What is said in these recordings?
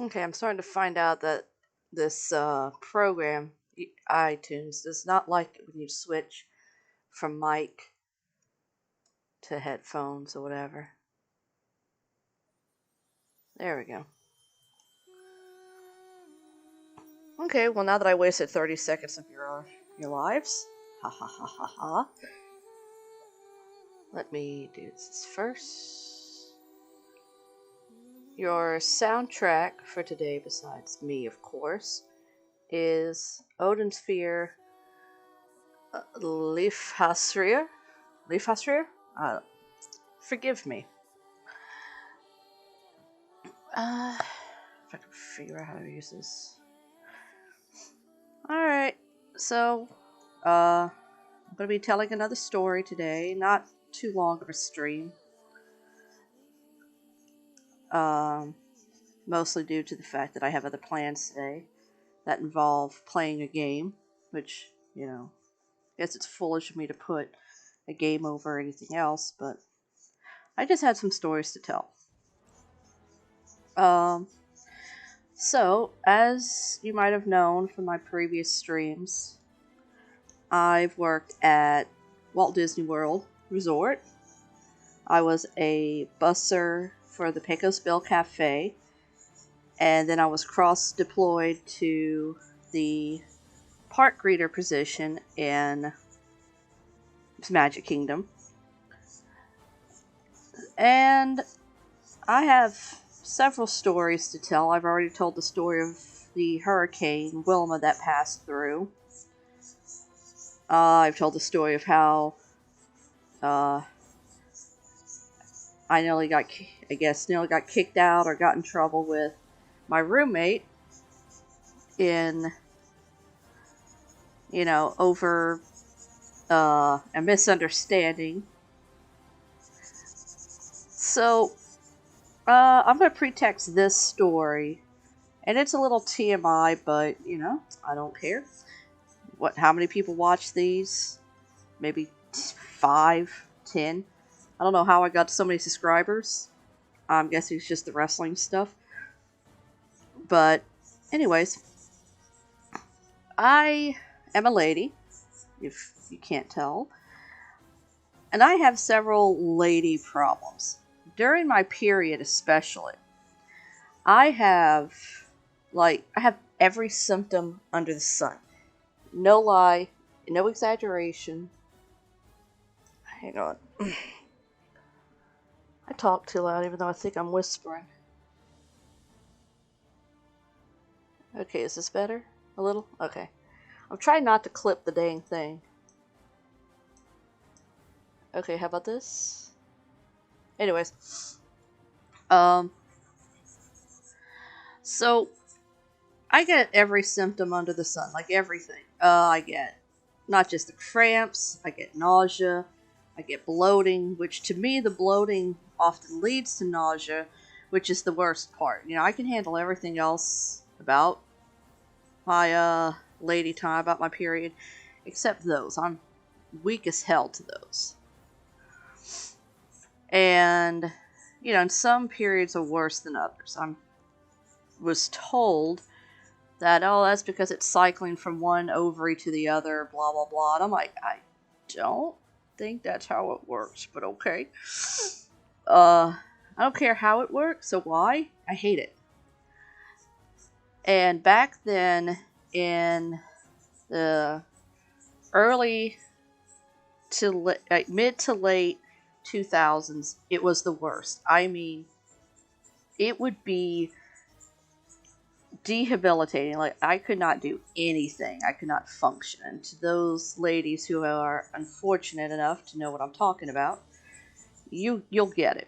Okay, I'm starting to find out that this program, iTunes, does not like it when you switch from mic to headphones or whatever. There we go. Okay, well now that I wasted 30 seconds of your lives, ha ha ha ha ha. Let me do this first. Your soundtrack for today, besides me, of course, is Odin's Fear, Leifhasrir? Leifhasrir? Forgive me. If I can figure out how to use this. Alright, so, I'm going to be telling another story today. Not too long of a stream. Mostly due to the fact that I have other plans today that involve playing a game, which, I guess it's foolish of me to put a game over anything else, but I just had some stories to tell. So, as you might have known from my previous streams, I've worked at Walt Disney World Resort. I was a busser for the Pecos Bill Cafe, and then I was cross-deployed to the park greeter position in Magic Kingdom. And I have several stories to tell. I've already told the story of the Hurricane Wilma that passed through. I've told the story of how I nearly got kicked out or got in trouble with my roommate in, over a misunderstanding. So, I'm going to pretext this story, and it's a little TMI, but, I don't care. How many people watch these? Maybe 5, 10? I don't know how I got so many subscribers. I'm guessing it's just the wrestling stuff. But, anyways, I am a lady, if you can't tell. And I have several lady problems. During my period especially, I have every symptom under the sun. No lie, no exaggeration. Hang on. I talk too loud even though I think I'm whispering. Okay, is this better? A little? Okay. I'm trying not to clip the dang thing. Okay, how about this? Anyways. So, I get every symptom under the sun, like everything. I get not just the cramps, I get nausea, I get bloating, which to me, the bloating often leads to nausea, which is the worst part. I can handle everything else about my lady time, about my period, except those. I'm weak as hell to those. And, some periods are worse than others. I was told that, that's because it's cycling from one ovary to the other, blah, blah, blah. And I'm like, I don't think that's how it works, but okay. I don't care how it works, so why? I hate it. And back then, in the mid to late 2000s, it was the worst. I mean, it would be debilitating. Like, I could not do anything. I could not function. And to those ladies who are unfortunate enough to know what I'm talking about, you'll get it.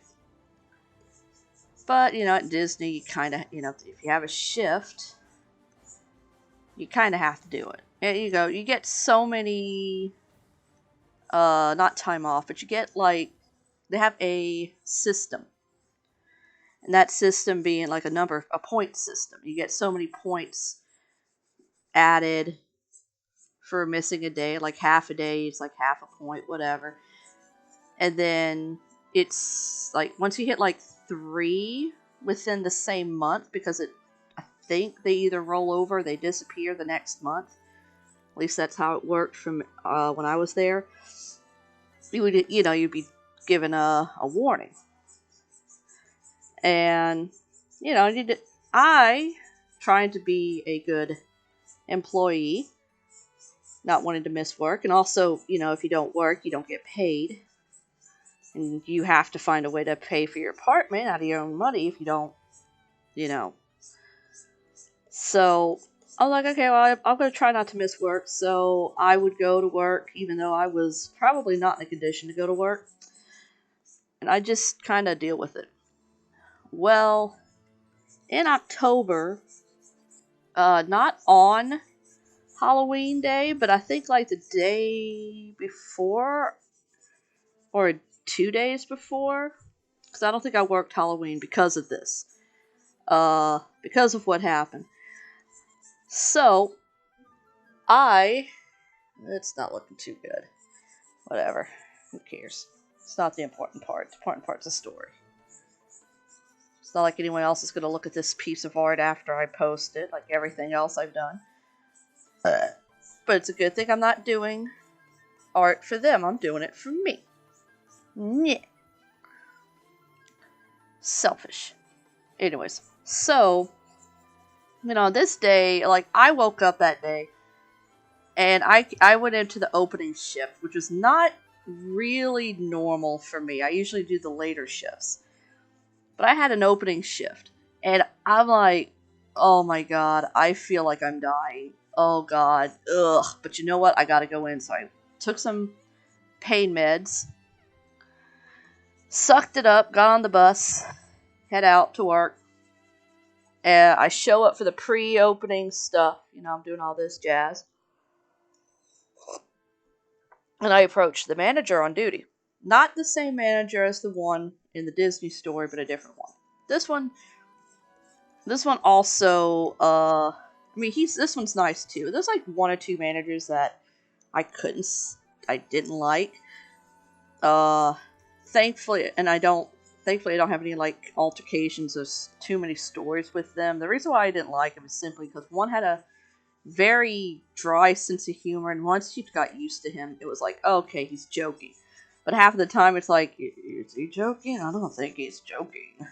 But, at Disney, you kind of, if you have a shift, you kind of have to do it. And you get so many, not time off, but you get, they have a system. And that system being like a point system. You get so many points added for missing a day, like half a day, it's like half a point, whatever. And then it's like once you hit like 3 within the same month, because it think they either roll over or they disappear the next month. At least that's how it worked from when I was there. You'd be given a warning. And, I, trying to be a good employee, not wanting to miss work, and also, if you don't work, you don't get paid. And you have to find a way to pay for your apartment out of your own money if you don't, So, I was like, okay, well, I'm going to try not to miss work. So, I would go to work, even though I was probably not in a condition to go to work. And I just kind of deal with it. Well, in October, not on Halloween Day, but I think like the day before or 2 days before, because I don't think I worked Halloween because of this, because of what happened. So, it's not looking too good. Whatever, who cares? It's not the important part. The important part's the story. It's not like anyone else is going to look at this piece of art after I post it, like everything else I've done. But it's a good thing I'm not doing art for them. I'm doing it for me. Yeah. Selfish. Anyways, so, this day, like, I woke up that day, and I went into the opening shift, which was not really normal for me. I usually do the later shifts. But I had an opening shift, and I'm like, oh my god, I feel like I'm dying. Oh god, ugh. But you know what? I gotta go in. So I took some pain meds, sucked it up, got on the bus, head out to work. And I show up for the pre-opening stuff. I'm doing all this jazz. And I approach the manager on duty. Not the same manager as the one in the Disney story, but a different one. This one also, this one's nice too. There's like one or two managers that I didn't like. Thankfully I don't have any like altercations or too many stories with them. The reason why I didn't like him is simply because one had a very dry sense of humor, and once you got used to him, it was like, oh, okay, he's joking. But half of the time, it's like, is he joking? I don't think he's joking.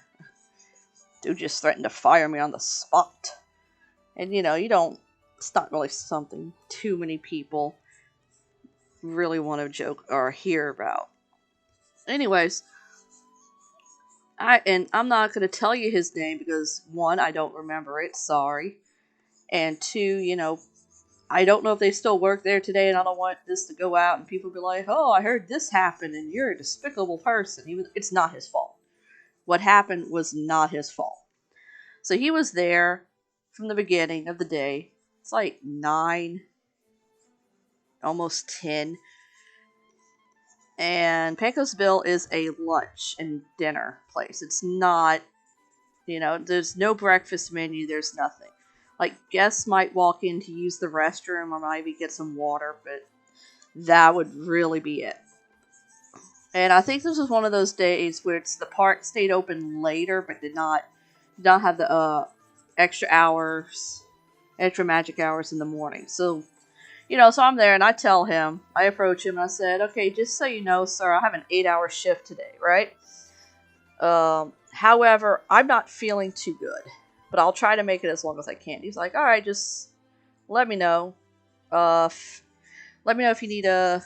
Dude just threatened to fire me on the spot. And, it's not really something too many people really want to joke or hear about. Anyways, I'm not going to tell you his name because, one, I don't remember it, sorry. And two, I don't know if they still work there today, and I don't want this to go out and people be like, oh, I heard this happen, and you're a despicable person. It's not his fault. What happened was not his fault. So he was there from the beginning of the day. It's like 9, almost 10. And Pecos Bill is a lunch and dinner place. It's not, there's no breakfast menu, there's nothing. Like, guests might walk in to use the restroom or maybe get some water, but that would really be it. And I think this was one of those days where the park stayed open later, but did not have the extra magic hours in the morning. So, so I'm there and I approach him and I said, okay, just so you know, sir, I have an 8-hour shift today, right? However, I'm not feeling too good, but I'll try to make it as long as I can. He's like, all right, just let me know. Let me know if you need to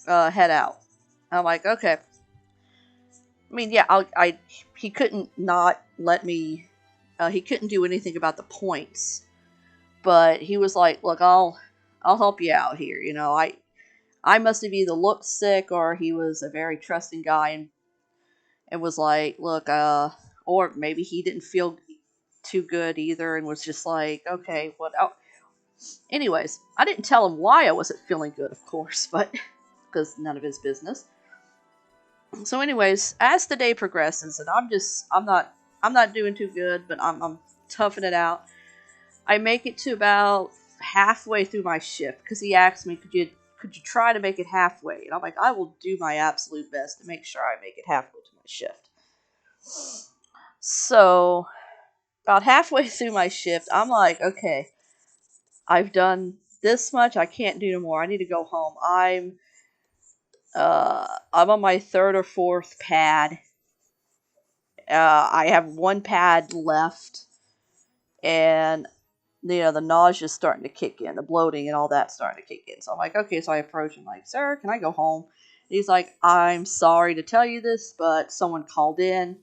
head out. I'm like, okay. I mean, yeah, he couldn't not let me, he couldn't do anything about the points, but he was like, look, I'll help you out here. I must have either looked sick or he was a very trusting guy and was like, look, or maybe he didn't feel too good either and was just like, okay, what? Anyways, I didn't tell him why I wasn't feeling good, of course, but because none of his business. So anyways, as the day progresses, and I'm not doing too good, but I'm toughing it out. I make it to about halfway through my shift because he asked me, could you try to make it halfway? And I'm like, I will do my absolute best to make sure I make it halfway to my shift. So About halfway through my shift, I'm like, okay, I've done this much. I can't do no more. I need to go home. I'm on my third or fourth pad. I have one pad left, and the nausea's starting to kick in, the bloating and all that starting to kick in. So I'm like, okay. So I approach him like, sir, can I go home? And he's like, I'm sorry to tell you this, but someone called in.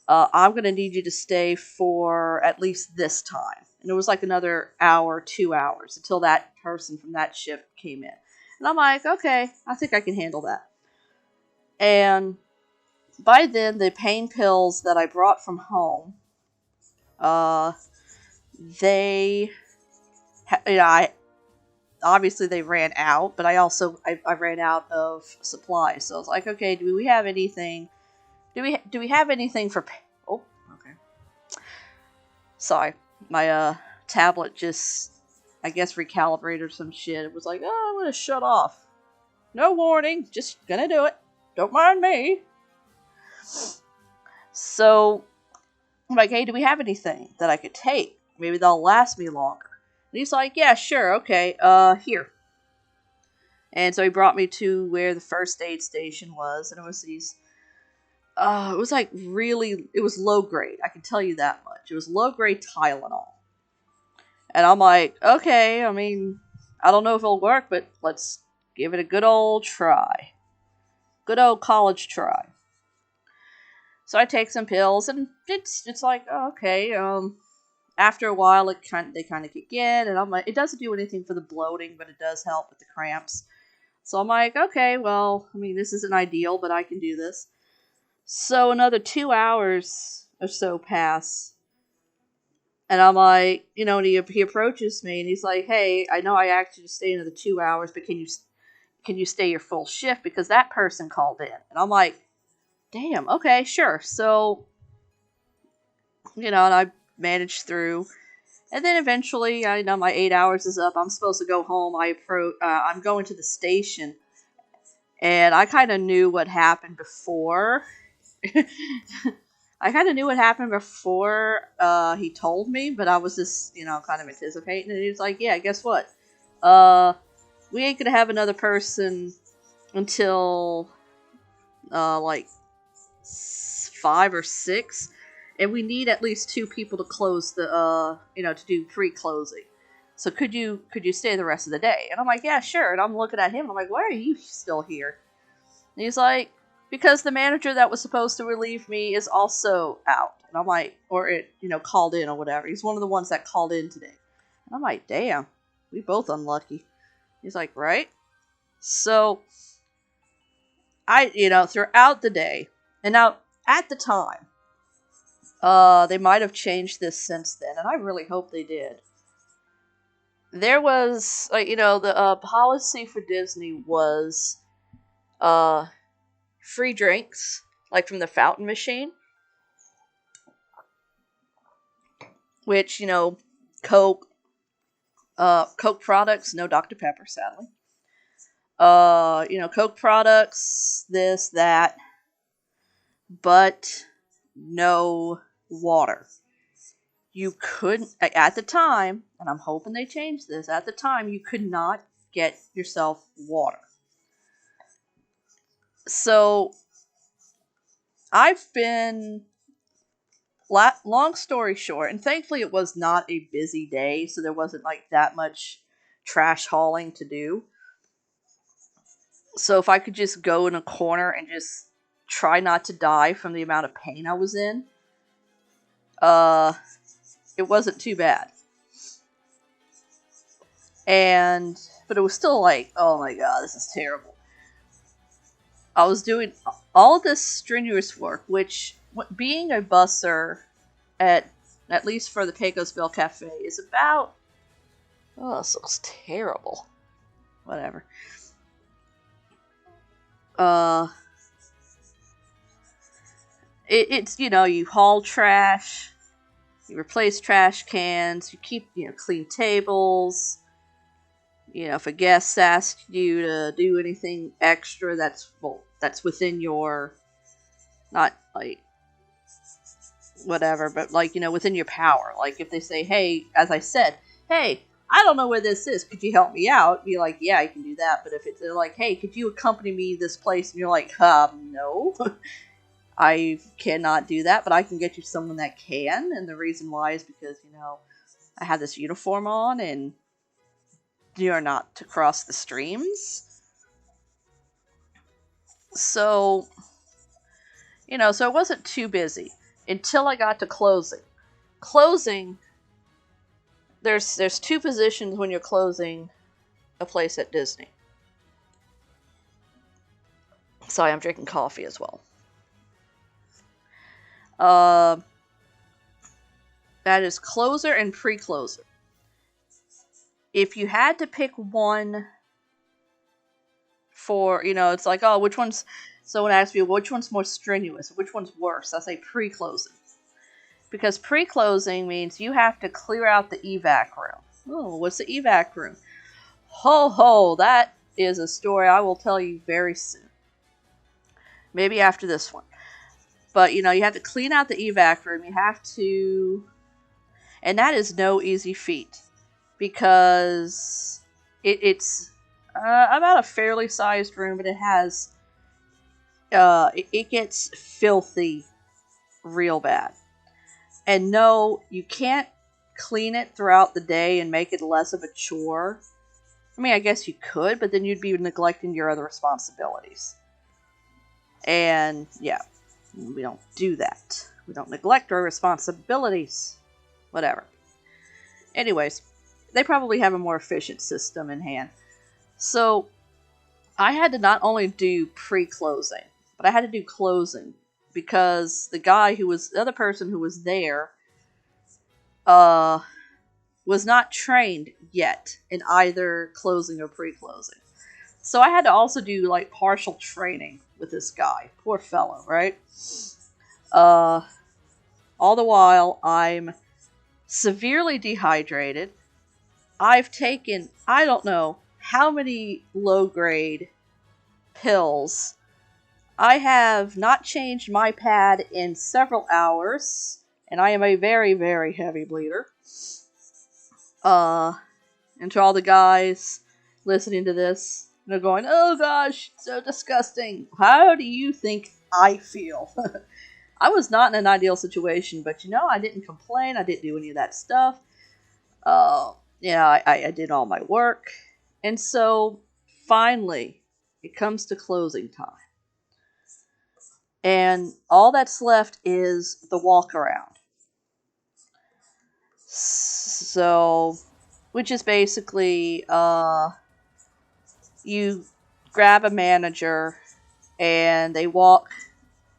I'm gonna need you to stay for at least this time. And it was like another hour, 2 hours until that person from that shift came in. And I'm like, okay, I think I can handle that. And by then, the pain pills that I brought from home, uh, they, I obviously they ran out, but I ran out of supplies. So I was like, okay, do we have anything? Do we have anything for? Oh, okay. Sorry, my tablet just, I guess, recalibrated or some shit. It was like, oh, I'm gonna shut off. No warning, just gonna do it. Don't mind me. So I'm like, hey, do we have anything that I could take? Maybe they'll last me longer. And he's like, yeah, sure, okay, here. And so he brought me to where the first aid station was, and it was these, it was like really, it was low grade, I can tell you that much. It was low grade Tylenol. And I'm like, okay, I mean, I don't know if it'll work, but let's give it a good old try. Good old college try. So I take some pills, and it's like, oh, okay, after a while, they kind of kick in, and I'm like, it doesn't do anything for the bloating, but it does help with the cramps. So I'm like, okay, well, I mean, this isn't ideal, but I can do this. So another 2 hours or so pass, and I'm like, and he approaches me, and he's like, hey, I know I asked you to stay another 2 hours, but can you stay your full shift because that person called in? And I'm like, damn, okay, sure. So, and I managed through. And then eventually, I know my 8 hours is up. I'm supposed to go home. I'm going to the station, and I kind of knew what happened before. I kind of knew what happened before he told me, but I was just, kind of anticipating. And he was like, "Yeah, guess what? We ain't gonna have another person until like 5 or 6." And we need at least 2 people to close the to do pre-closing. So could you stay the rest of the day? And I'm like, yeah, sure. And I'm looking at him. I'm like, why are you still here? And he's like, because the manager that was supposed to relieve me is also out. And I'm like, or it called in or whatever. He's one of the ones that called in today. And I'm like, damn, we both unlucky. He's like, right. So I throughout the day, and now at the time, they might have changed this since then, and I really hope they did. There was, the policy for Disney was free drinks, like from the fountain machine, which, Coke, Coke products, no Dr. Pepper, sadly. Coke products, this, that, but no water. You couldn't, at the time, and I'm hoping they change this, at the time, you could not get yourself water. So, I've been, long story short, and thankfully it was not a busy day, so there wasn't like that much trash hauling to do. So if I could just go in a corner and just try not to die from the amount of pain I was in, it wasn't too bad. But it was still like, oh my god, this is terrible. I was doing all this strenuous work, which, being a busser at least for the Pecos Bill Cafe, is about, oh, this looks terrible. Whatever. It's, you haul trash, you replace trash cans, you keep, clean tables. If a guest asks you to do anything extra, that's within your, not like, whatever, but like, within your power. Like if they say, hey, as I said, hey, I don't know where this is, could you help me out? Be like, yeah, I can do that. But if they're like, hey, could you accompany me to this place? And you're like, no, I cannot do that, but I can get you someone that can. And the reason why is because, I have this uniform on and you're not to cross the streams. So, so it wasn't too busy until I got to closing. Closing, there's two positions when you're closing a place at Disney. Sorry, I'm drinking coffee as well. That is closer and pre-closer. If you had to pick one for, it's like, oh, which one's, someone asks me, which one's more strenuous? Which one's worse? I say pre-closing. Because pre-closing means you have to clear out the evac room. Oh, what's the evac room? Ho, that is a story I will tell you very soon. Maybe after this one. But, you have to clean out the evac room. You have to... And that is no easy feat. Because it's about a fairly sized room, but it has... it gets filthy real bad. And no, you can't clean it throughout the day and make it less of a chore. I mean, I guess you could, but then you'd be neglecting your other responsibilities. And, yeah, we don't do that. We don't neglect our responsibilities. Whatever. Anyways, they probably have a more efficient system in hand. So, I had to not only do pre-closing, but I had to do closing. Because the other person who was there, was not trained yet in either closing or pre-closing. So I had to also do, like, partial training with this guy. Poor fellow, right? All the while, I'm severely dehydrated. I've taken, I don't know how many low-grade pills. I have not changed my pad in several hours, and I am a very, very heavy bleeder. And to all the guys listening to this, they're going, oh gosh, so disgusting. How do you think I feel? I was not in an ideal situation, but I didn't complain. I didn't do any of that stuff. I did all my work. And so, finally, it comes to closing time. And all that's left is the walk around. So, which is basically, you grab a manager and they walk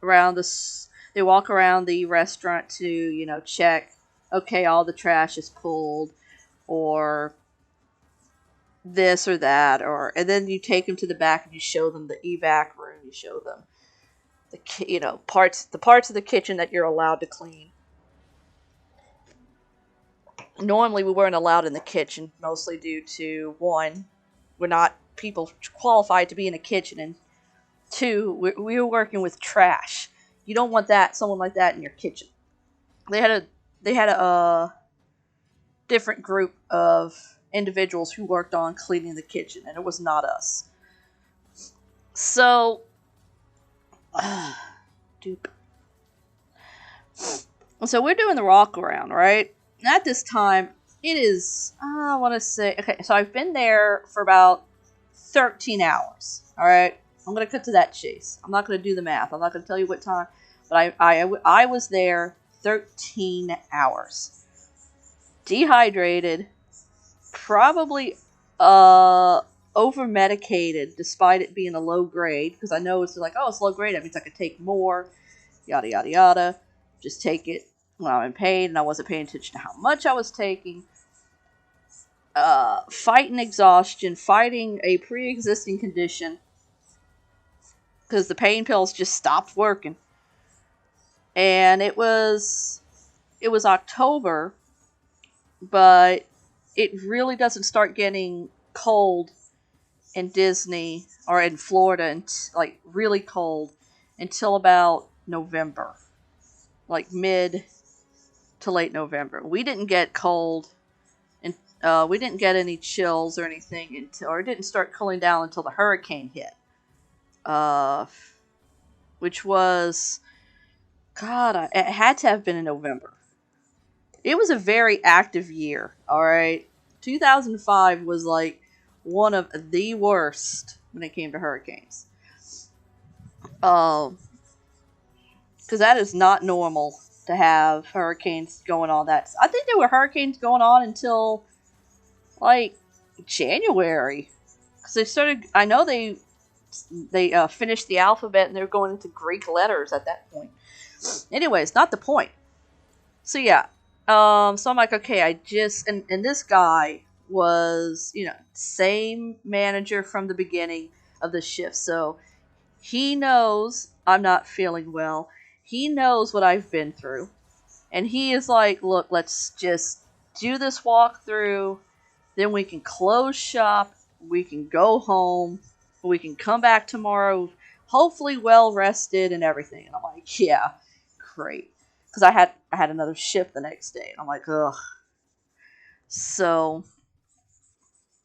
around the restaurant to, check, okay, all the trash is pulled, or this or that, and then you take them to the back and you show them the evac room, you show them the parts of the kitchen that you're allowed to clean. Normally we weren't allowed in the kitchen, mostly due to, one, we're not people qualified to be in a kitchen, and two, we were working with trash. You don't want someone like that in your kitchen. They had a different group of individuals who worked on cleaning the kitchen, and it was not us. So, dupe. So we're doing the walk around, right? And at this time, it is, I want to say, okay, so I've been there for about 13 hours, all right? I'm going to cut to that chase. I'm not going to do the math. I'm not going to tell you what time, but I was there 13 hours. Dehydrated, probably over-medicated, despite it being a low grade, because I know it's like, oh, it's low grade, that means I could take more, yada, yada, yada. Just take it when I'm in pain, and I wasn't paying attention to how much I was taking. Fighting exhaustion, fighting a pre-existing condition, because the pain pills just stopped working. And it was October, but it really doesn't start getting cold in Disney or in Florida, and like really cold, until about November, like mid to late November. We didn't get cold, and we didn't get any chills or anything or it didn't start cooling down until the hurricane hit. Which was, God, it had to have been in November. It was a very active year, alright? 2005 was like one of the worst when it came to hurricanes. Because that is not normal to have hurricanes going on. I think there were hurricanes going on until like January. Because they started, I know they finished the alphabet and they were going into Greek letters at that point. Anyways, not the point. So yeah, so I'm like, okay, and this guy was, same manager from the beginning of the shift. So he knows I'm not feeling well. He knows what I've been through. And he is like, look, let's just do this walkthrough. Then we can close shop. We can go home. We can come back tomorrow, hopefully well rested and everything. And I'm like, yeah, great. Because I had another shift the next day. And I'm like, ugh. So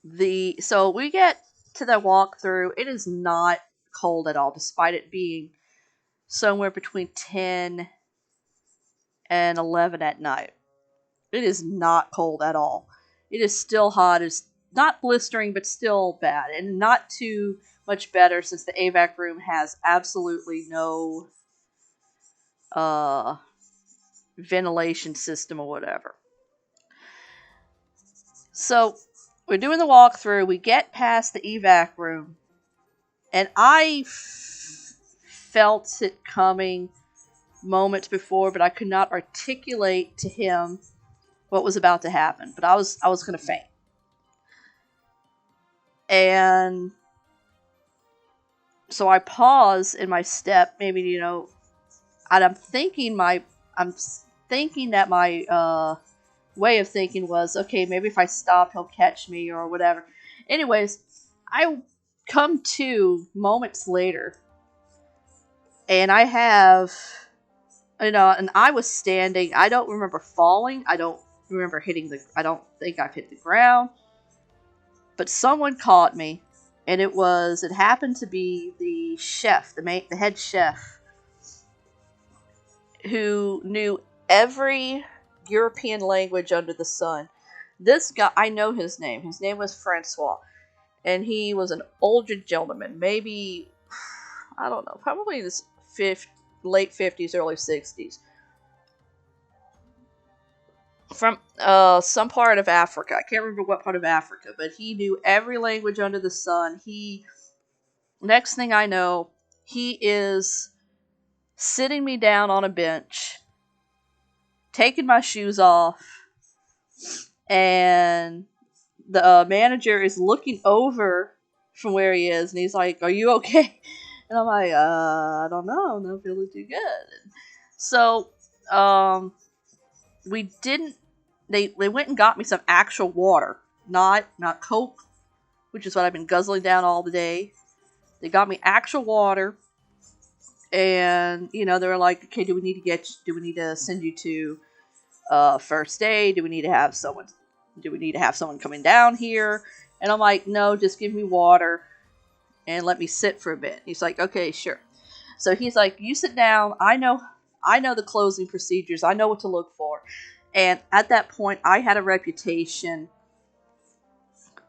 we get to the walkthrough. It is not cold at all, despite it being somewhere between 10 and 11 at night. It is not cold at all. It is still hot. It's not blistering, but still bad. And not too much better since the AVAC room has absolutely no ventilation system or whatever. So we're doing the walkthrough. We get past the evac room, and I felt it coming moments before, but I could not articulate to him what was about to happen. But I was going to faint, and so I pause in my step. Maybe and I'm thinking that my way of thinking was, okay, maybe if I stop, he'll catch me or whatever. Anyways, I come to moments later, and I have, and I was standing. I don't remember falling. I don't remember I don't think I've hit the ground. But someone caught me, and it happened to be the chef, the head chef, who knew every European language under the sun. This guy, I know his name. His name was Francois. And he was an older gentleman. Maybe, I don't know, probably in his late 50s, early 60s. From some part of Africa. I can't remember what part of Africa. But he knew every language under the sun. Next thing I know, he is sitting me down on a bench, taking my shoes off, and the manager is looking over from where he is, and he's like, "Are you okay?" And I'm like, I don't know. I'm not feeling too good. So, we didn't. They went and got me some actual water, not Coke, which is what I've been guzzling down all the day. They got me actual water, and they were like, "Okay, do we need to send you to first aid? Do we need to have someone coming down here?" And I'm like, "No, just give me water and let me sit for a bit." He's like, "Okay, sure." So he's like, "You sit down. I know the closing procedures. I know what to look for." And at that point, I had a reputation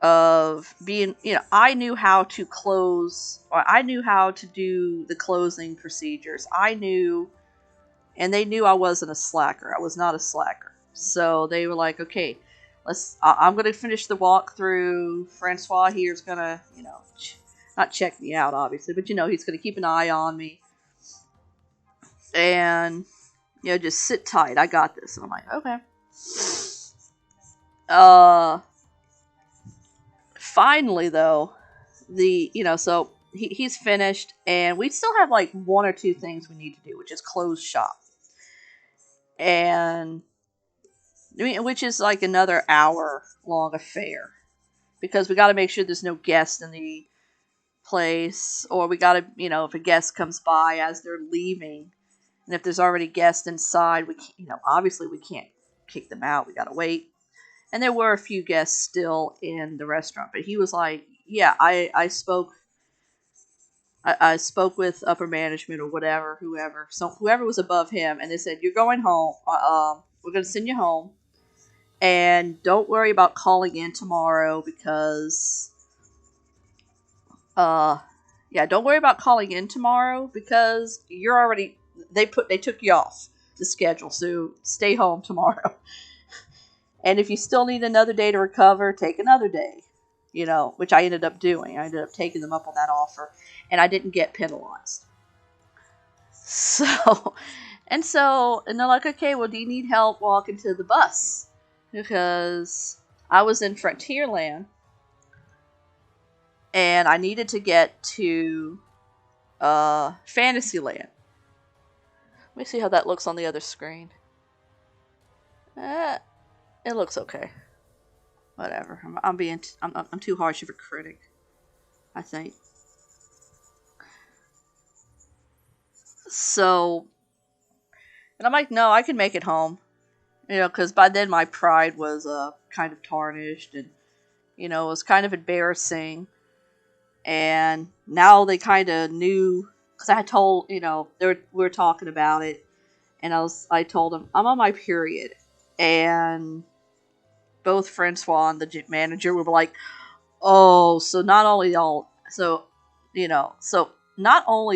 of being, I knew how to close, or I knew how to do the closing procedures. I knew, and they knew I wasn't a slacker. I was not a slacker. So they were like, "Okay, I'm going to finish the walkthrough. Francois here's going to, not check me out, obviously, but, he's going to keep an eye on me. And, just sit tight. I got this." And I'm like, okay. Finally, though, so he's finished, and we still have, like, one or two things we need to do, which is close shop. And, which is, like, another hour-long affair. Because we got to make sure there's no guest in the place, or we got to, if a guest comes by as they're leaving, and if there's already guests inside, we can't, obviously we can't kick them out. We gotta wait. And there were a few guests still in the restaurant, but he was like, yeah, I spoke with upper management or whatever, whoever. So whoever was above him, and they said, you're going home. We're going to send you home. And don't worry about calling in tomorrow because... don't worry about calling in tomorrow because you're already... They took you off the schedule, so stay home tomorrow. And if you still need another day to recover, take another day. Which I ended up doing. I ended up taking them up on that offer. And I didn't get penalized. So, and they're like, okay, well, do you need help walking to the bus? Because I was in Frontierland. And I needed to get to Fantasyland. Let me see how that looks on the other screen. It looks okay. Whatever. I'm too harsh of a critic, I think. So, and I'm like, no, I can make it home. Because by then my pride was kind of tarnished, and it was kind of embarrassing. And now they kind of knew, because I had told, we were talking about it, and I told them I'm on my period, and both Francois and the manager were like, oh, so not only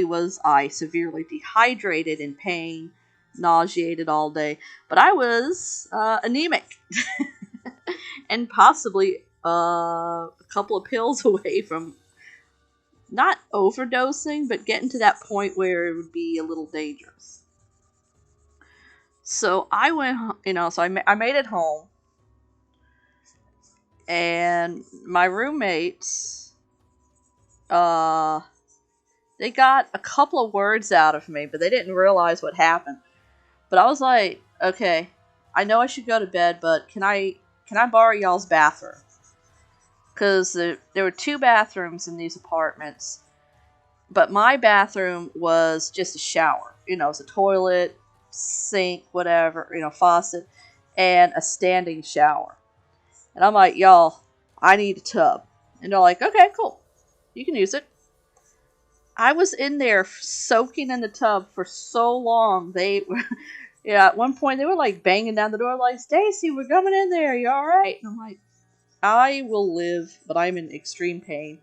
was I severely dehydrated, in pain, nauseated all day, but I was anemic, and possibly a couple of pills away from not overdosing, but getting to that point where it would be a little dangerous. So I went, I made it home. And my roommates, they got a couple of words out of me, but they didn't realize what happened. But I was like, okay, I know I should go to bed, but can I borrow y'all's bathroom? Because there were 2 bathrooms in these apartments. But my bathroom was just a shower. It's a toilet, sink, whatever, faucet, and a standing shower. And I'm like, y'all, I need a tub. And they're like, okay, cool. You can use it. I was in there soaking in the tub for so long. They were, at one point they were like banging down the door like, Stacy, we're coming in there. You all right? And I'm like, I will live, but I'm in extreme pain.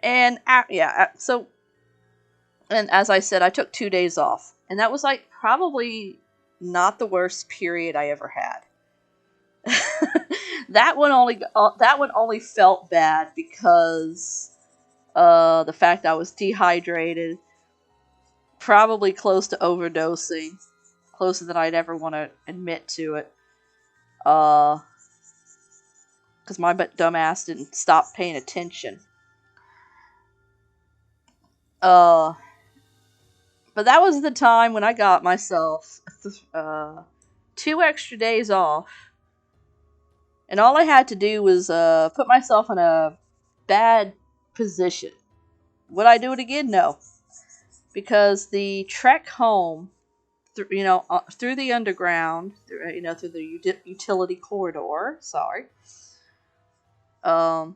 And so, and as I said, I took 2 days off, and that was like probably not the worst period I ever had. that one only felt bad because the fact I was dehydrated, probably close to overdosing, closer than I'd ever want to admit to it. Because my dumbass didn't stop paying attention. But that was the time when I got myself 2 extra days off. And all I had to do was put myself in a bad position. Would I do it again? No. Because the trek home, through the underground, through the utility corridor, because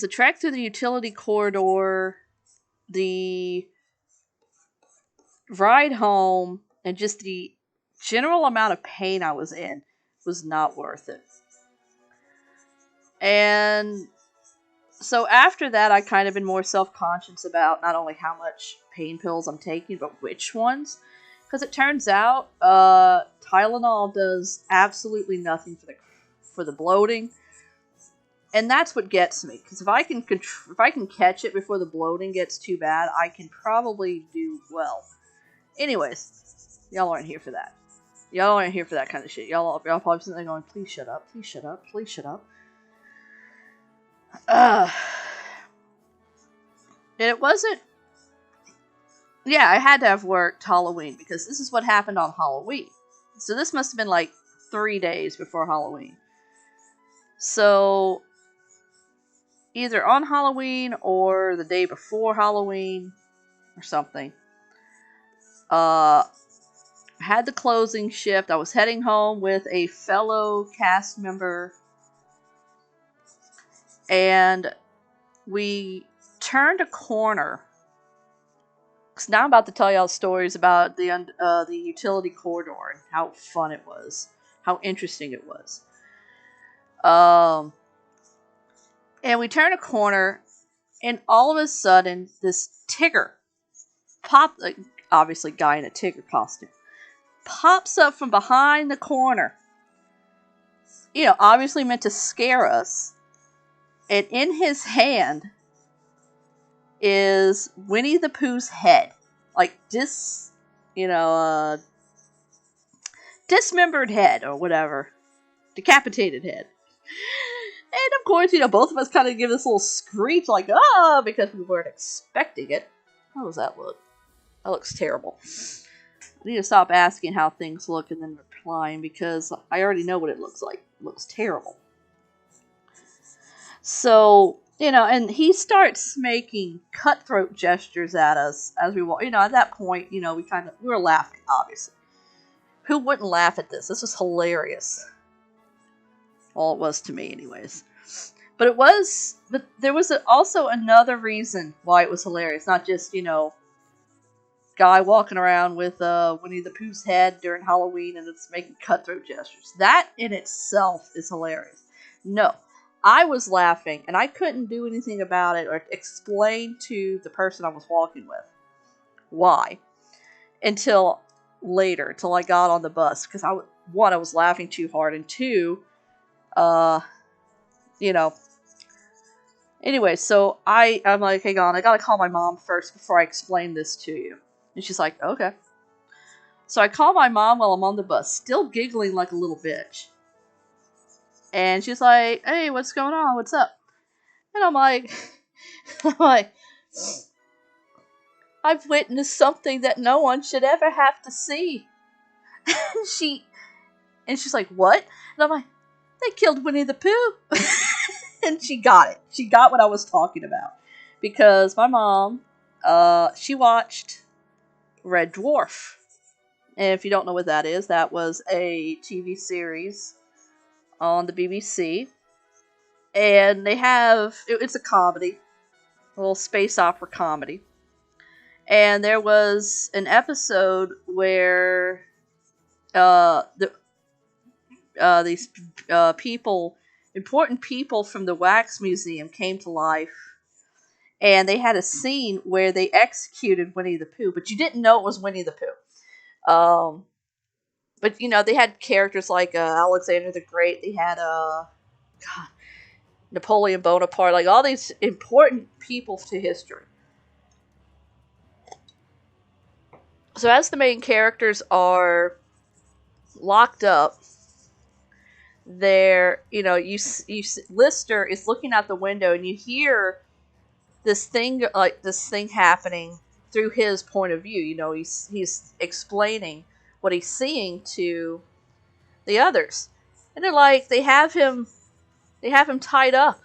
the trek through the utility corridor, the ride home, and just the general amount of pain I was in was not worth it. And so after that, I kind of been more self-conscious about not only how much pain pills I'm taking, but which ones. Because it turns out Tylenol does absolutely nothing for the bloating. And that's what gets me. Because if I can catch it before the bloating gets too bad, I can probably do well. Anyways, y'all aren't here for that. Y'all aren't here for that kind of shit. Y'all probably sitting there going, please shut up, please shut up, please shut up. And it wasn't... Yeah, I had to have worked Halloween, because this is what happened on Halloween. So this must have been like 3 days before Halloween. So, either on Halloween or the day before Halloween, or something, had had the closing shift. I was heading home with a fellow cast member, and we turned a corner. Because now I'm about to tell y'all stories about the utility corridor and how fun it was, how interesting it was. And we turned a corner, and all of a sudden, this Tigger obviously guy in a Tigger costume, pops up from behind the corner. Obviously meant to scare us. And in his hand is Winnie the Pooh's head. Like dismembered head or whatever. Decapitated head. And of course, both of us kind of give this little screech like, ah, because we weren't expecting it. How does that look? That looks terrible. I need to stop asking how things look and then replying because I already know what it looks like. It looks terrible. So, and he starts making cutthroat gestures at us as we walk. At that point, we were laughing, obviously. Who wouldn't laugh at this? This was hilarious. Well, it was to me, anyways. But there was also another reason why it was hilarious. Not just, guy walking around with Winnie the Pooh's head during Halloween and it's making cutthroat gestures. That in itself is hilarious. No, I was laughing and I couldn't do anything about it or explain to the person I was walking with why until later, till I got on the bus. Because I was laughing too hard, and two, Anyway, so I'm like, hang on, I gotta call my mom first before I explain this to you. And she's like, okay. So I call my mom while I'm on the bus, still giggling like a little bitch. And she's like, hey, what's going on? What's up? And I'm like, I've witnessed something that no one should ever have to see. And she's like, what? And I'm like, they killed Winnie the Pooh. And she got it. She got what I was talking about. Because my mom, she watched Red Dwarf. And if you don't know what that is, that was a TV series on the BBC. And it's a comedy. A little space opera comedy. And there was an episode where these important people from the Wax Museum came to life. And they had a scene where they executed Winnie the Pooh. But you didn't know it was Winnie the Pooh. But, they had characters like Alexander the Great. They had Napoleon Bonaparte. Like, all these important people to history. So as the main characters are locked up, Lister is looking out the window and you hear this thing happening through his point of view. He's explaining what he's seeing to the others. And they're like, they have him tied up.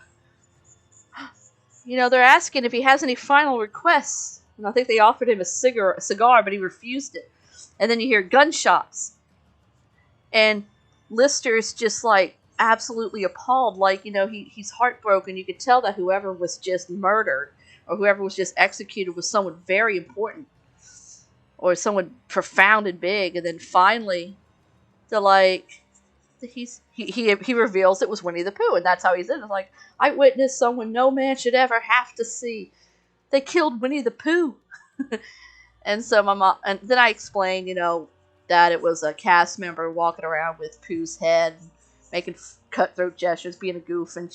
They're asking if he has any final requests. And I think they offered him a cigar, but he refused it. And then you hear gunshots. And Lister's just like absolutely appalled. Like, he's heartbroken. You could tell that whoever was just murdered or whoever was just executed was someone very important. Or someone profound and big. And then finally, they're like, he reveals it was Winnie the Pooh. And that's how he's in. It's like, I witnessed someone no man should ever have to see. They killed Winnie the Pooh. And so my mom, and then I explained, that it was a cast member walking around with Pooh's head, making cutthroat gestures, being a goof, and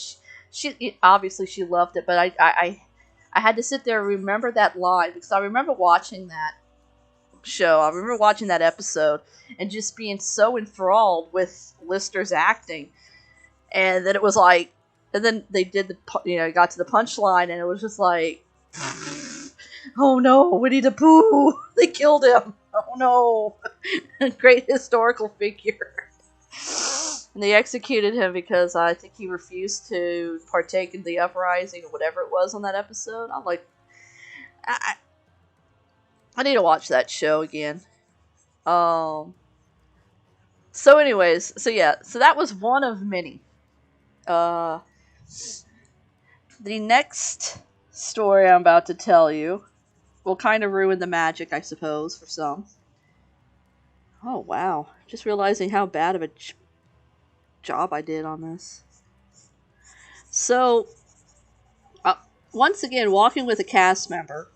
she obviously she loved it. But I had to sit there and remember that line because I remember watching that show. I remember watching that episode and just being so enthralled with Lister's acting, and then it was like, and then they did got to the punchline, and it was just like. Oh no, Winnie the Pooh! They killed him! Oh no! Great historical figure. And they executed him because I think he refused to partake in the uprising or whatever it was on that episode. I'm like, I need to watch that show again. So anyways, so yeah, so that was one of many. The next story I'm about to tell you will kind of ruin the magic, I suppose, for some. Oh, wow. Just realizing how bad of a job I did on this. So, once again, walking with a cast member,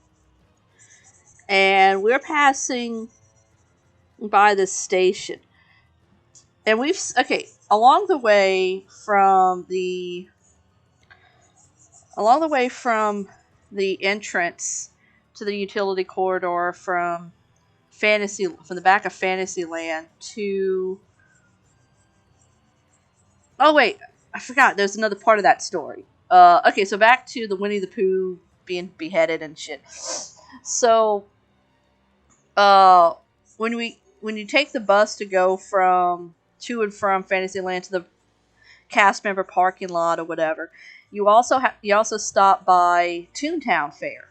and we're passing by this station. And along the way from the entrance to the utility corridor from the back of Fantasyland to... Oh wait, I forgot. There's another part of that story. Okay, so back to the Winnie the Pooh being beheaded and shit. So, when you take the bus to go to and from Fantasyland to the cast member parking lot or whatever, you also stop by Toontown Fair,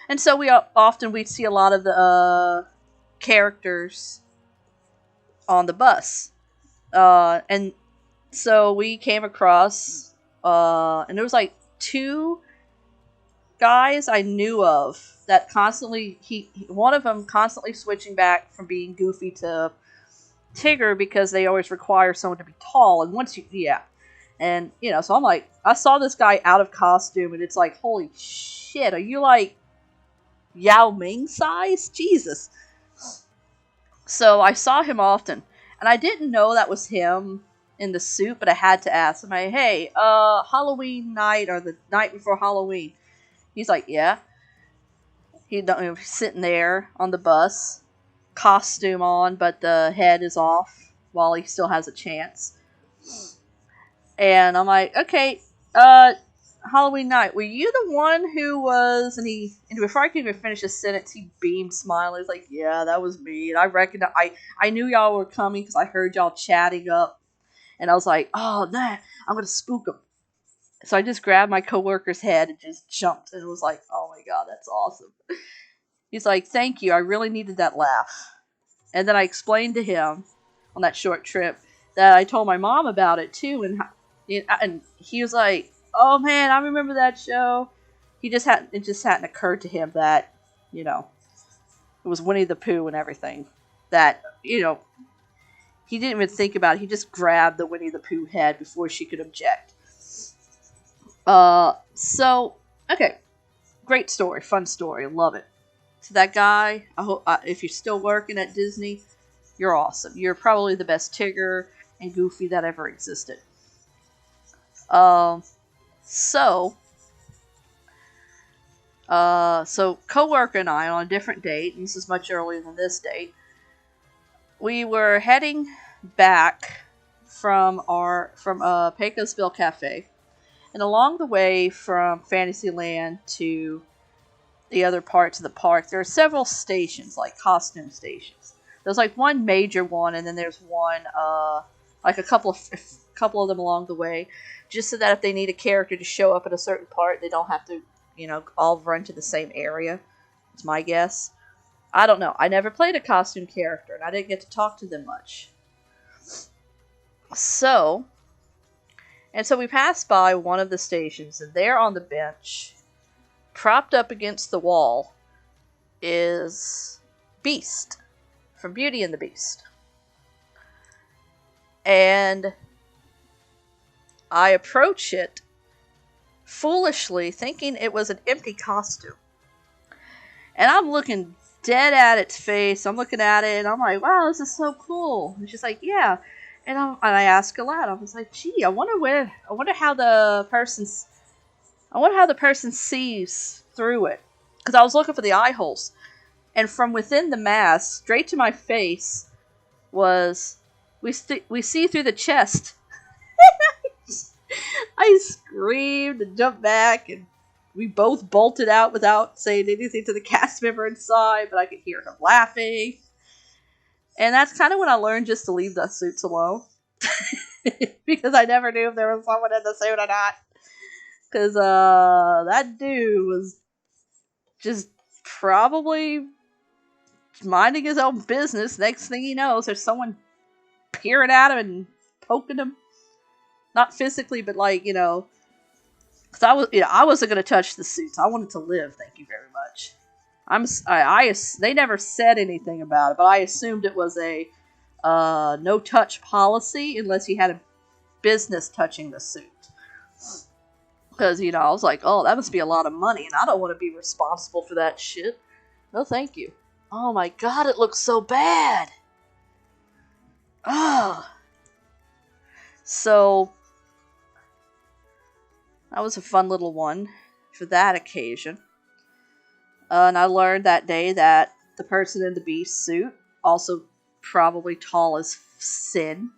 and so we'd see a lot of the characters on the bus, and so we came across, and there was like two guys I knew of that one of them constantly switching back from being Goofy to Tigger because they always require someone to be tall, and and so I'm like, I saw this guy out of costume, and it's like, holy shit, are you like Yao Ming size? Jesus. So I saw him often, and I didn't know that was him in the suit, but I had to ask him, hey, Halloween night or the night before Halloween. He's like, yeah. He's sitting there on the bus, costume on, but the head is off while he still has a chance. And I'm like, okay, Halloween night, were you the one who was... And before I could even finish his sentence, he beamed, smiling. He's like, yeah, that was me. And I knew y'all were coming because I heard y'all chatting up. And I was like, oh, I'm going to spook him. So I just grabbed my coworker's head and just jumped. And it was like, oh my god, that's awesome. He's like, thank you, I really needed that laugh. And then I explained to him on that short trip that I told my mom about it too. And he was like, oh man, I remember that show. It just hadn't occurred to him that, it was Winnie the Pooh and everything. That, he didn't even think about it. He just grabbed the Winnie the Pooh head before she could object. So, okay. Great story. Fun story. Love it. To that guy, I hope, if you're still working at Disney, you're awesome. You're probably the best Tigger and Goofy that ever existed. So coworker and I, on a different date, and this is much earlier than this date, we were heading back from Pecos Bill Cafe. And along the way from Fantasyland to the other parts of the park, there are several stations, like costume stations. There's like one major one, and then there's one, like a couple of them along the way, just so that if they need a character to show up at a certain part, they don't have to, all run to the same area. It's my guess. I don't know. I never played a costume character, and I didn't get to talk to them much. So we passed by one of the stations, and there on the bench, propped up against the wall, is Beast from Beauty and the Beast. And I approach it foolishly, thinking it was an empty costume. And I'm looking dead at its face. I'm looking at it, and I'm like, wow, this is so cool. And she's like, yeah. And I ask aloud, I was like, gee, I wonder how the person sees through it. Because I was looking for the eye holes. And from within the mask, straight to my face, was, we see through the chest. I screamed and jumped back, and we both bolted out without saying anything to the cast member inside, but I could hear him laughing. And that's kind of when I learned just to leave the suits alone. Because I never knew if there was someone in the suit or not. Because that dude was just probably minding his own business. Next thing he knows, there's someone peering at him and poking him. Not physically, but like, because I wasn't going to touch the suits. I wanted to live, thank you very much. They never said anything about it, but I assumed it was a no-touch policy unless you had a business touching the suit. Because, I was like, oh, that must be a lot of money, and I don't want to be responsible for that shit. No, thank you. Oh my god, it looks so bad! Oh. So, that was a fun little one for that occasion. And I learned that day that the person in the beast suit, also probably tall as sin,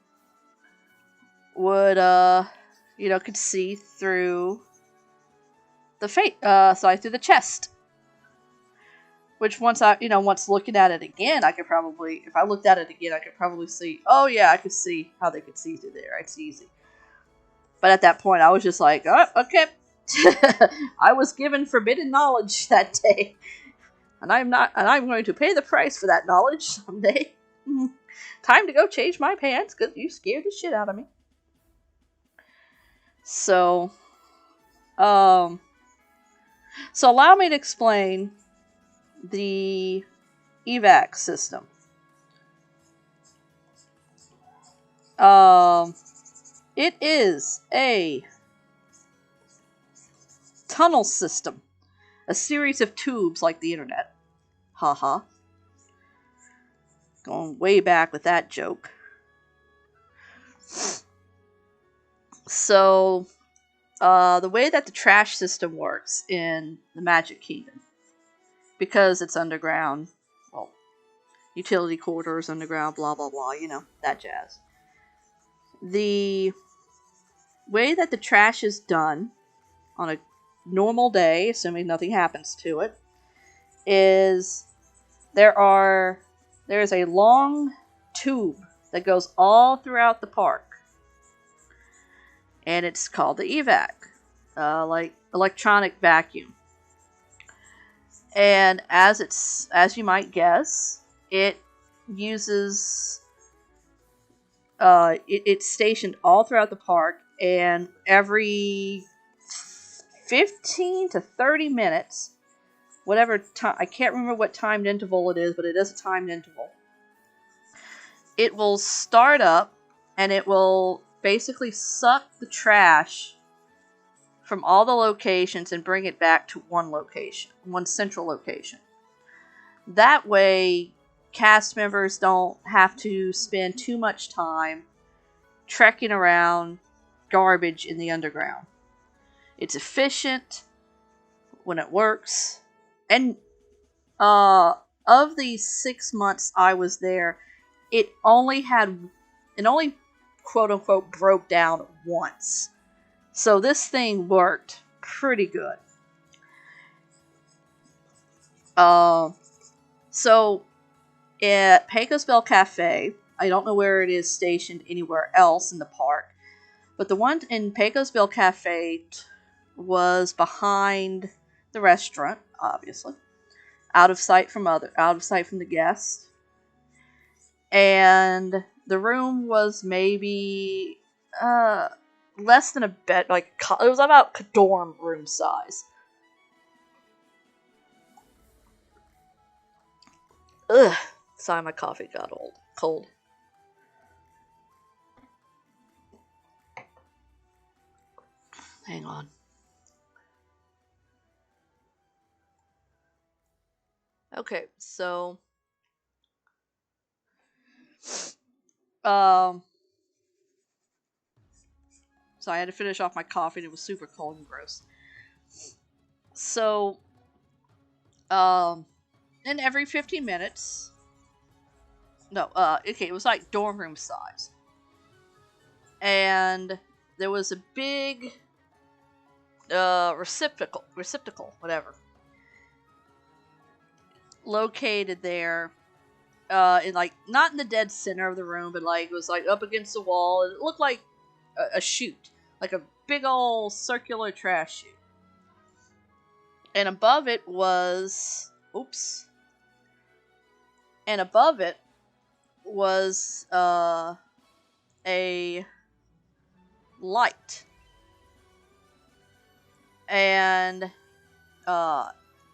would, could see through the through the chest. Which once looking at it again, if I looked at it again, I could probably see, oh yeah, I could see how they could see through there. It's easy. But at that point, I was just like, oh, okay. I was given forbidden knowledge that day. And I'm going to pay the price for that knowledge someday. Time to go change my pants, because you scared the shit out of me. So allow me to explain the evac system. It is a tunnel system. A series of tubes like the internet. Haha. Going way back with that joke. So, the way that the trash system works in the Magic Kingdom, because it's underground, well, utility corridors, underground, blah, blah, blah, that jazz. The way that the trash is done on a normal day, assuming nothing happens to it, is there's a long tube that goes all throughout the park. And it's called the evac, like electronic vacuum. And as you might guess, it uses it's stationed all throughout the park, and every 15 to 30 minutes, whatever time, I can't remember what timed interval it is, but it is a timed interval. It will start up, and it will basically suck the trash from all the locations and bring it back to one location, one central location. That way, cast members don't have to spend too much time trekking around garbage in the underground. It's efficient when it works. And of the 6 months I was there, it only quote unquote broke down once. So this thing worked pretty good. So at Pecos Bill Cafe, I don't know where it is stationed anywhere else in the park, but the one in Pecos Bill Cafe was behind the restaurant, obviously, out of sight from the guests, and the room was maybe less than a bed, it was about dorm room size. Ugh. Sorry, my coffee got cold. Hang on. Okay, so so I had to finish off my coffee, and it was super cold and gross. So and every 15 minutes, it was like dorm room size. And there was a big receptacle, whatever, located there, in not in the dead center of the room, but it was up against the wall. It looked like a chute, like a big old circular trash chute. And above it was, and above it was a light, and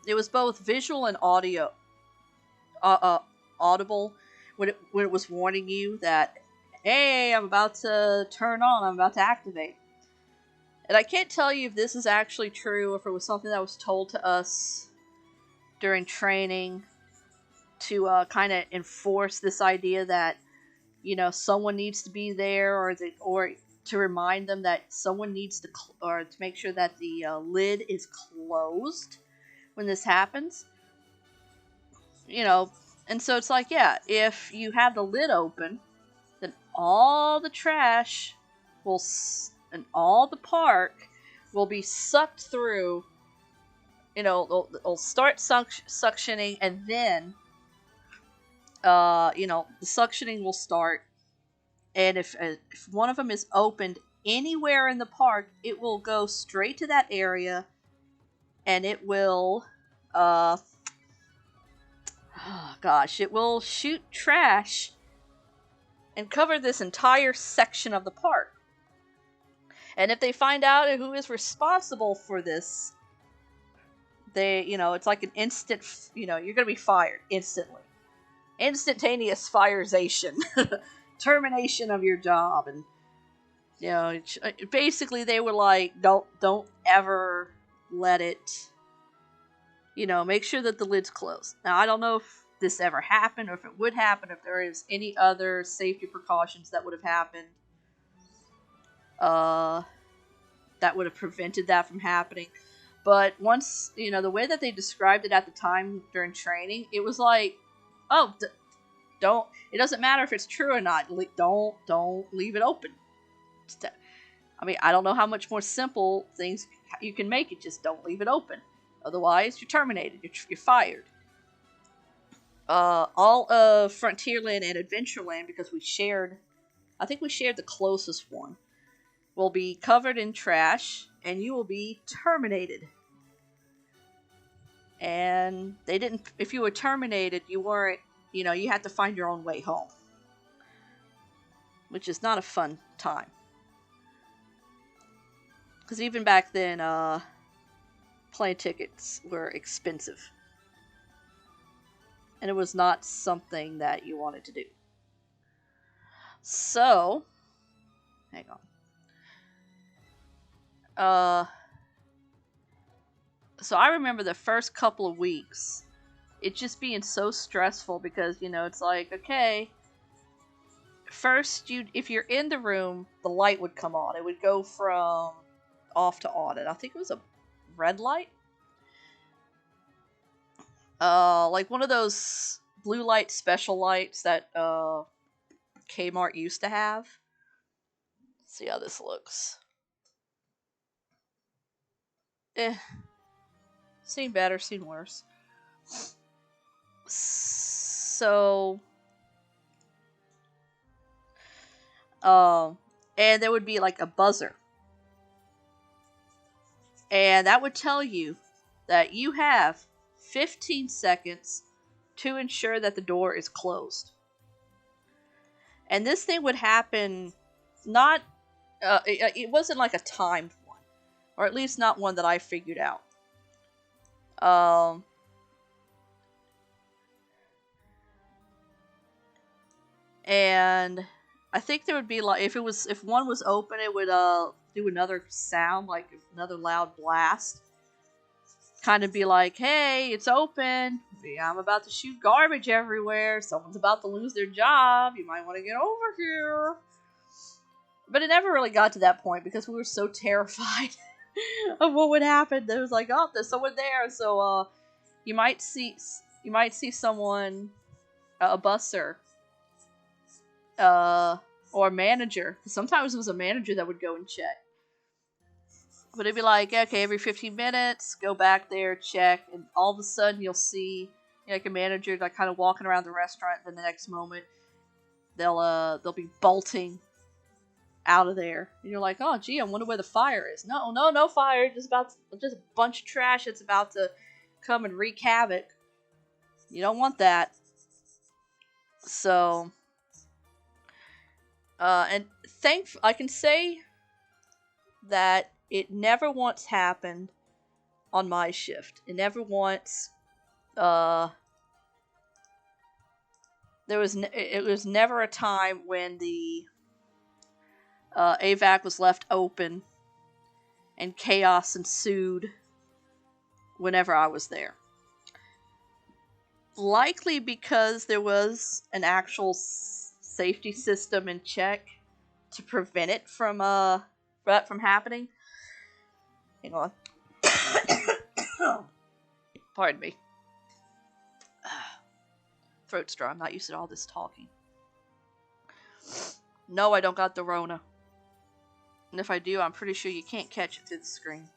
it was both visual and audible when it was warning you that, hey, I'm about to turn on, I'm about to activate. And I can't tell you if this is actually true, or if it was something that was told to us during training to kind of enforce this idea that, you know, someone needs to be there, or to remind them that someone needs to, or to make sure that the lid is closed when this happens. You know, and so it's like, yeah, if you have the lid open, then all the trash and all the park will be sucked through. You know, it'll start suctioning, and then, you know, the suctioning will start. And if one of them is opened anywhere in the park, it will go straight to that area, and it will, oh gosh, it will shoot trash and cover this entire section of the park. And if they find out who is responsible for this, they, you know, it's like an instant, you know, you're going to be fired instantly. Instantaneous fireization. Termination of your job. And, you know, basically they were like, don't ever let it, you know, make sure that the lid's closed. Now, I don't know if this ever happened, or if it would happen, if there is any other safety precautions that would have happened that would have prevented that from happening. But once, you know, the way that they described it at the time during training, it was like, oh, don't, it doesn't matter if it's true or not, don't leave it open. I mean, I don't know how much more simple things you can make it, just don't leave it open. Otherwise, you're terminated, you're fired. All of Frontierland and Adventureland, because I think we shared the closest one, will be covered in trash, and you will be terminated. And they didn't, if you were terminated, you weren't, you know, you had to find your own way home. Which is not a fun time. Because even back then, plane tickets were expensive. And it was not something that you wanted to do. So, hang on. So I remember the first couple of weeks, it just being so stressful because, you know, it's like, okay, first if you're in the room, the light would come on. It would go from off to on, and I think it was a red light. Like one of those blue light special lights that Kmart used to have. Let's see how this looks. Seen better, seen worse. So, and there would be like a buzzer, and that would tell you that you have 15 seconds to ensure that the door is closed. And this thing would happen, not, it wasn't like a timed one, or at least not one that I figured out. And I think there would be like, if one was open, it would do another sound, like another loud blast. Kind of be like, hey, it's open. I'm about to shoot garbage everywhere. Someone's about to lose their job. You might want to get over here. But it never really got to that point because we were so terrified of what would happen. There was like, oh, there's someone there. So you might see someone, a busser, or a manager. Sometimes it was a manager that would go and check. But it'd be like, okay, every 15 minutes, go back there, check, and all of a sudden you'll see, you know, like a manager like kind of walking around the restaurant. Then the next moment, they'll be bolting out of there, and you're like, oh, gee, I wonder where the fire is. No fire, just a bunch of trash that's about to come and wreak havoc. You don't want that. So, and I can say that it never once happened on my shift. It never once, uh, it was never a time when the AVAC was left open and chaos ensued whenever I was there. Likely because there was an actual safety system in check to prevent it from happening. Hang on. Pardon me. Throat's dry. I'm not used to all this talking. No, I don't got the Rona. And if I do, I'm pretty sure you can't catch it through the screen.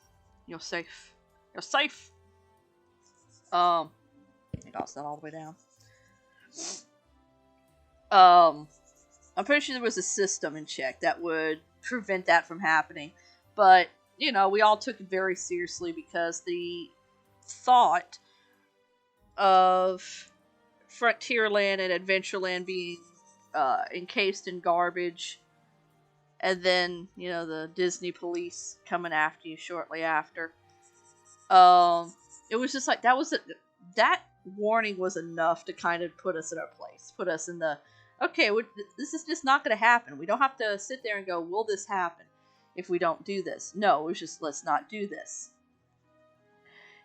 You're safe. You're safe! I got that all the way down. I'm pretty sure there was a system in check that would prevent that from happening. But, you know, we all took it very seriously because the thought of Frontierland and Adventureland being encased in garbage, and then, you know, the Disney police coming after you shortly after. It was just like, that warning was enough to kind of put us in our place. Put us in the, okay, this is just not going to happen. We don't have to sit there and go, will this happen if we don't do this? No, it was just, let's not do this.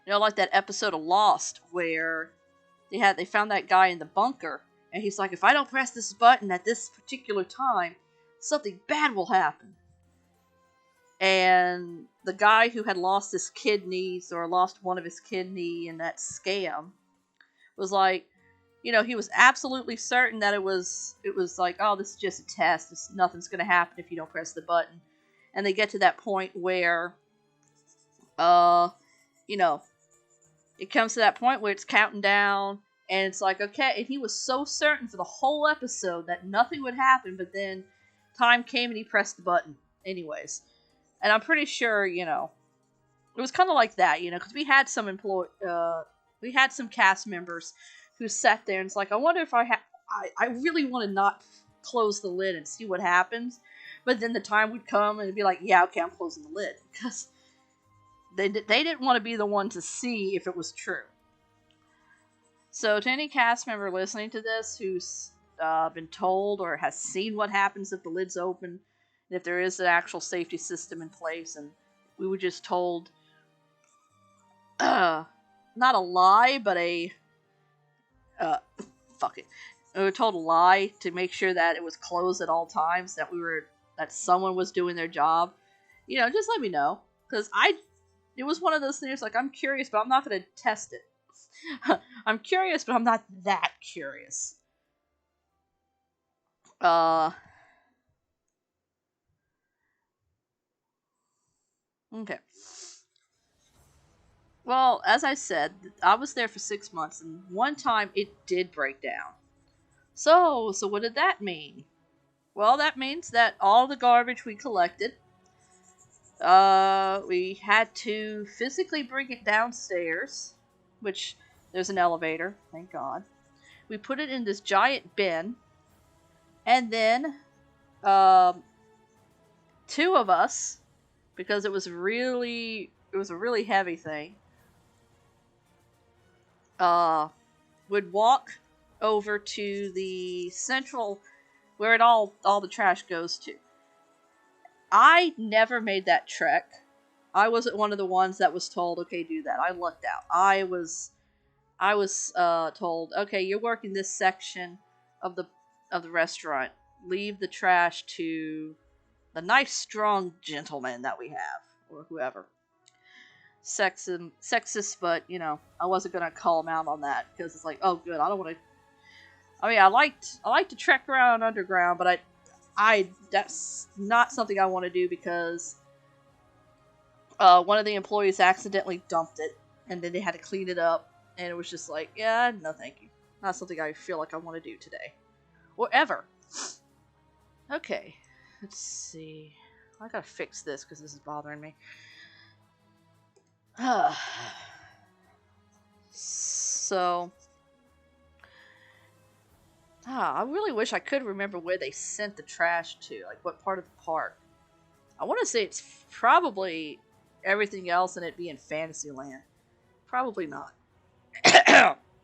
You know, like that episode of Lost where they found that guy in the bunker, and he's like, if I don't press this button at this particular time, something bad will happen. And the guy who had lost his kidneys, or lost one of his kidney in that scam, was like, you know, he was absolutely certain that it was like, oh, this is just a test. Nothing's going to happen if you don't press the button. And they get to that point where, you know, it comes to that point where it's counting down, and it's like, okay, and he was so certain for the whole episode that nothing would happen, but then time came and he pressed the button anyways. And I'm pretty sure, you know, it was kind of like that, you know, because we had some cast members who sat there and it's like, I wonder if I really want to not close the lid and see what happens. But then the time would come and it'd be like, yeah, okay, I'm closing the lid, because they didn't want to be the one to see if it was true. So to any cast member listening to this who's been told or has seen what happens if the lid's open, and if there is an actual safety system in place, and we were just told not a lie, but a fuck it. We were told a lie to make sure that it was closed at all times, that someone was doing their job. You know, just let me know, because it was one of those things like, I'm curious, but I'm not going to test it. I'm curious, but I'm not that curious. Okay. Well, as I said, I was there for 6 months, and one time it did break down. So what did that mean? Well, that means that all the garbage we collected, we had to physically bring it downstairs, which there's an elevator, thank God. We put it in this giant bin, and then 2 of us, because it was a really heavy thing, would walk over to the central, where all the trash goes to. I never made that trek. I wasn't one of the ones that was told, okay, do that. I lucked out. I was told, okay, you're working this section of the restaurant. Leave the trash to the nice, strong gentleman that we have, or whoever. Sexist, but, you know, I wasn't gonna call him out on that, because it's like, oh, good, I don't want to. I mean, I like to trek around underground, but I that's not something I want to do, because one of the employees accidentally dumped it, and then they had to clean it up, and it was just like, yeah, no thank you. Not something I feel like I want to do today. Or ever. Okay, let's see. I gotta fix this, because this is bothering me. So, I really wish I could remember where they sent the trash to, like what part of the park. I want to say it's probably everything else and it being Fantasyland. Probably not.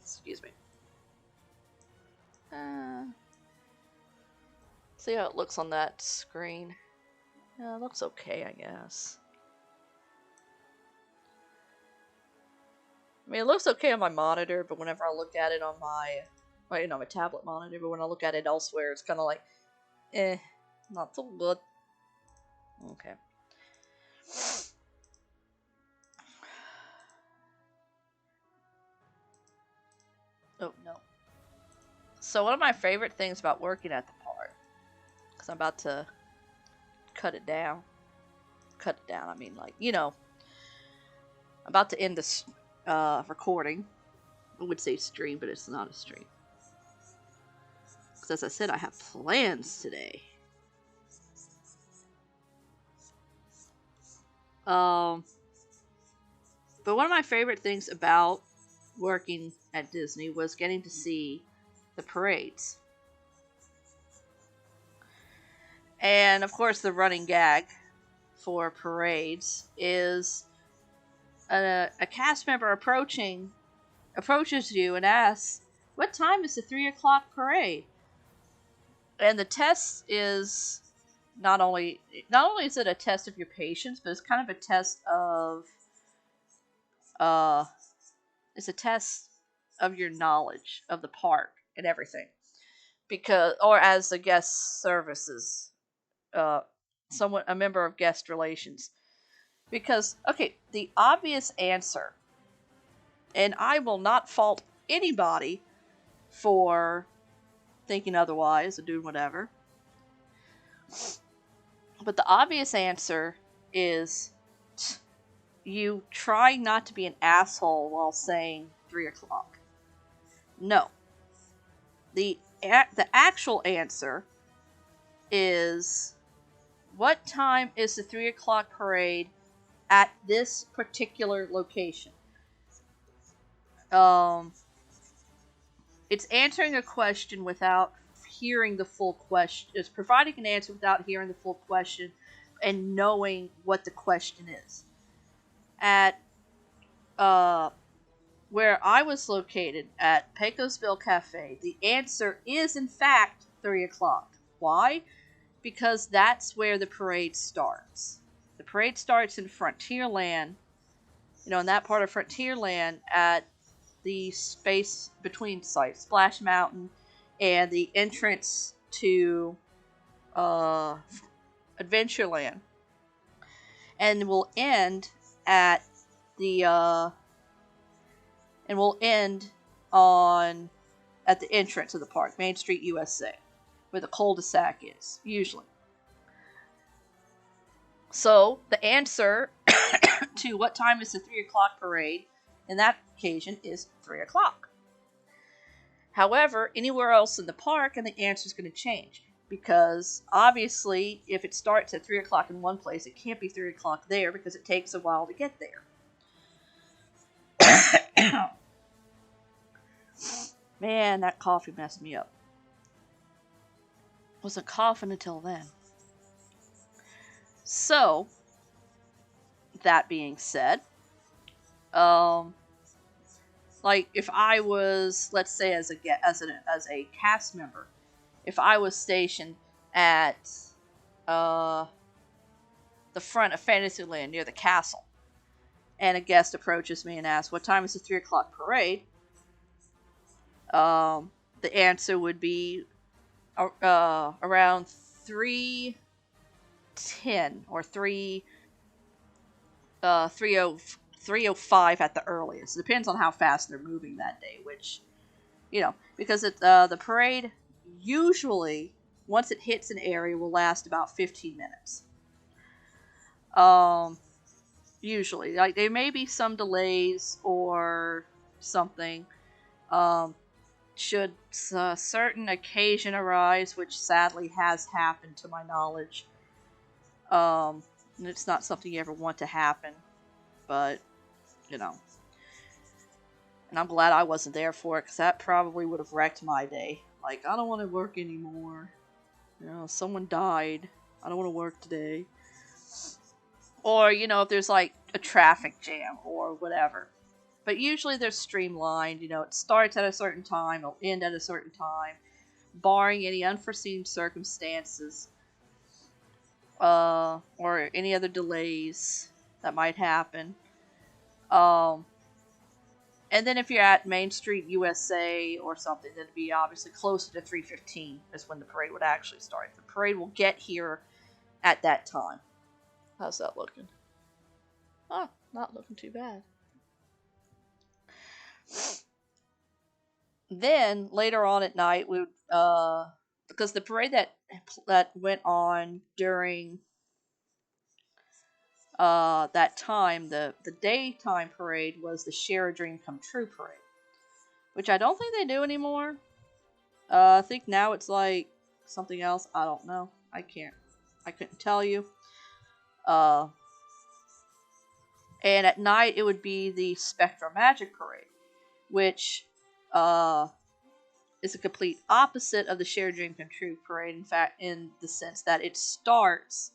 Excuse me. See how it looks on that screen. Yeah, it looks okay, I guess. I mean, it looks okay on my monitor, but whenever I look at it on my, well, you know, my tablet monitor, but when I look at it elsewhere, it's kind of like, not so good. Okay. Oh, no. So one of my favorite things about working at the park, because I'm about to cut it down, I mean, like, you know, I'm about to end this recording. I would say stream, but it's not a stream. Because as I said, I have plans today. But one of my favorite things about working at Disney was getting to see the parades. And of course, the running gag for parades is a cast member approaches you and asks, "What time is the 3 o'clock parade?" And the test is not only is it a test of your patience, but it's kind of a test of it's a test of your knowledge of the park and everything. Because, or as the guest services, a member of guest relations. Because, okay, the obvious answer, and I will not fault anybody for thinking otherwise or doing whatever, but the obvious answer is you try not to be an asshole while saying 3 o'clock. No. The actual answer is, what time is the 3 o'clock parade at this particular location? It's answering a question without hearing the full question. It's providing an answer without hearing the full question and knowing what the question is. At where I was located at Pecos Bill Cafe, the answer is in fact 3 o'clock. Why? Because that's where the parade starts. The parade starts in Frontierland, in that part of Frontierland at the space between sites, Splash Mountain, and the entrance to Adventureland, and will end at the at the entrance of the park, Main Street, USA, where the cul-de-sac is usually. So the answer to what time is the 3 o'clock parade in that occasion is 3 o'clock. However, anywhere else in the park, and the answer is going to change. Because, obviously, if it starts at 3 o'clock in one place, it can't be 3 o'clock there because it takes a while to get there. Man, that coffee messed me up. Wasn't coughing until then. So, that being said, like if I was, let's say, as a cast member, if I was stationed at the front of Fantasyland near the castle, and a guest approaches me and asks, "What time is the 3 o'clock parade?" The answer would be around 3:10 or 3:05 at the earliest. It depends on how fast they're moving that day, which, because the parade usually, once it hits an area, will last about 15 minutes. Usually. Like, there may be some delays or something. Should a certain occasion arise, which sadly has happened to my knowledge. And it's not something you ever want to happen, but, and I'm glad I wasn't there for it, because that probably would have wrecked my day. Like, I don't want to work anymore. You know, someone died. I don't want to work today. Or, you know, if there's like a traffic jam or whatever. But usually they're streamlined. You know, it starts at a certain time, it'll end at a certain time, barring any unforeseen circumstances or any other delays that might happen. And then if you're at Main Street USA or something, then it'd be obviously closer to 3:15 is when the parade would actually start. The parade will get here at that time. How's that looking? Oh, not looking too bad. Then later on at night, we would, because the parade that went on during that time, the daytime parade was the Share a Dream Come True parade, which I don't think they do anymore. I think now it's like something else. I don't know. I couldn't tell you. And at night it would be the Spectral Magic parade, which is a complete opposite of the Share a Dream Come True parade. In fact, in the sense that it starts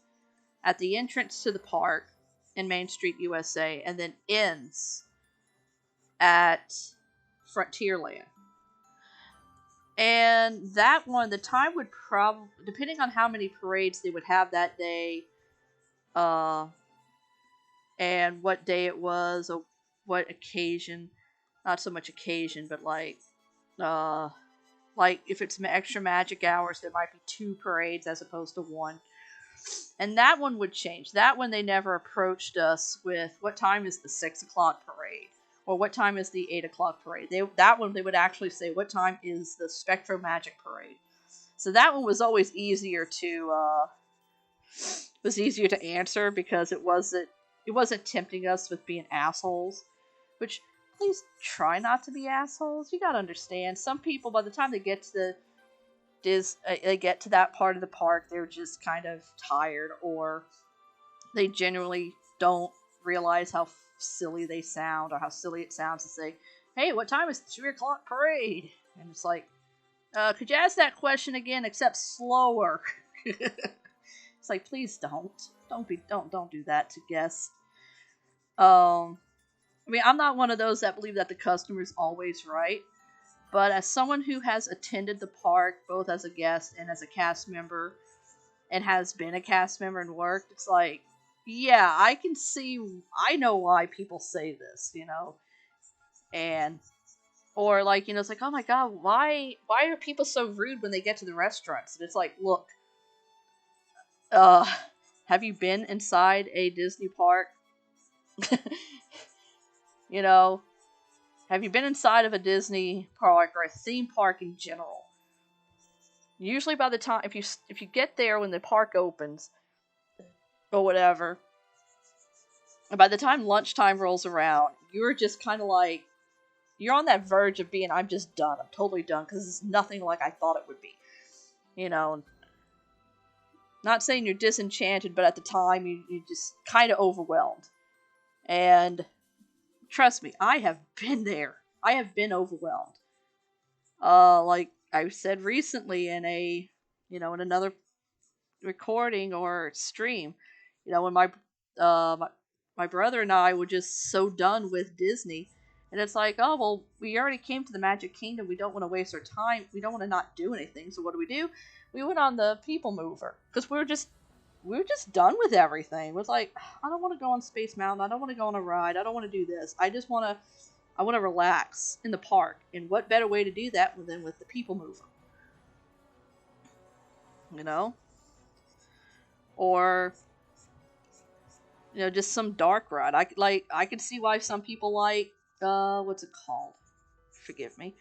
at the entrance to the park in Main Street USA and then ends at Frontierland. And that one, the time would probably, depending on how many parades they would have that day, and what day it was, or what occasion, not so much occasion, but like if it's extra magic hours, there might be 2 parades as opposed to 1. And that one would change. That one, they never approached us with, what time is the 6 o'clock parade? Or what time is the 8 o'clock parade? That one, they would actually say, what time is the Spectro Magic parade? So that one was always easier to answer, because it wasn't tempting us with being assholes. Which, please try not to be assholes. You gotta understand, some people, by the time they get to that part of the park, they're just kind of tired, or they generally don't realize how silly they sound, or how silly it sounds to say, hey, what time is the 3 o'clock parade? And it's like, could you ask that question again, except slower? It's like, please don't do that to guests. I mean, I'm not one of those that believe that the customer's always right, but as someone who has attended the park both as a guest and as a cast member, and has been a cast member and worked, it's like, yeah, I know why people say this, you know, or like, you know, it's like, oh my god, why are people so rude when they get to the restaurants? And it's like, look, have you been inside a Disney park? You know, have you been inside of a Disney park or a theme park in general? Usually by the time, if you get there when the park opens, or whatever, and by the time lunchtime rolls around, you're just kind of like, you're on that verge of being, I'm just done. I'm totally done, because it's nothing like I thought it would be. You know, not saying you're disenchanted, but at the time, you just kind of overwhelmed. And trust me, I have been there. I have been overwhelmed. Like I said recently in in another recording or stream, you know, when my brother and I were just so done with Disney, and it's like, oh well, we already came to the Magic Kingdom. We don't want to waste our time. We don't want to not do anything. So what do? We went on the People Mover, because we were just done with everything. It was like, I don't want to go on Space Mountain. I don't want to go on a ride. I don't want to do this. I want to relax in the park. And what better way to do that than with the People Mover? You know? Or, you know, just some dark ride. I could see why some people like, what's it called? Forgive me.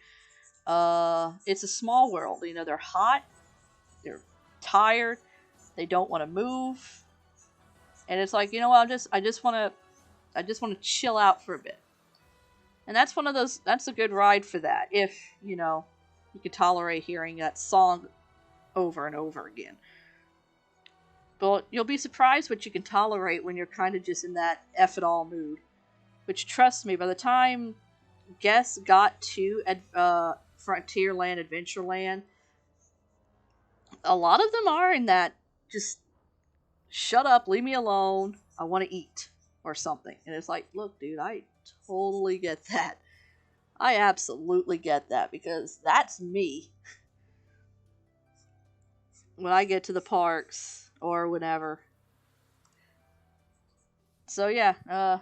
It's a Small World. You know, they're hot. They're tired. They don't want to move. And it's like, you know what, I just want to chill out for a bit. And that's that's a good ride for that, if, you know, you could tolerate hearing that song over and over again. But you'll be surprised what you can tolerate when you're kind of just in that F it all mood. Which, trust me, by the time guests got to Frontierland, Adventureland, A lot of them are in that just shut up, leave me alone, I want to eat or something. And it's like, look, dude, I totally get that. I absolutely get that because that's me when I get to the parks or whenever. So yeah,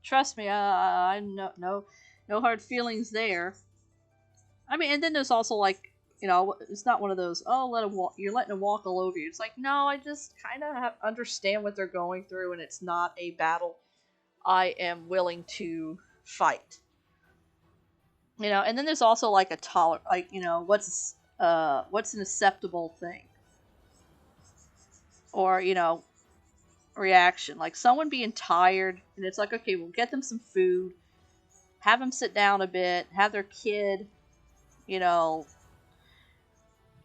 trust me, I no hard feelings there. I mean, and then there's also like, it's not one of those, oh, let them walk, you're letting them walk all over you. It's like, no, I just kind of understand what they're going through, and it's not a battle I am willing to fight. And then there's also like a like, what's an acceptable thing, or reaction, like someone being tired, and it's like, okay, we'll get them some food, have them sit down a bit, have their kid, you know,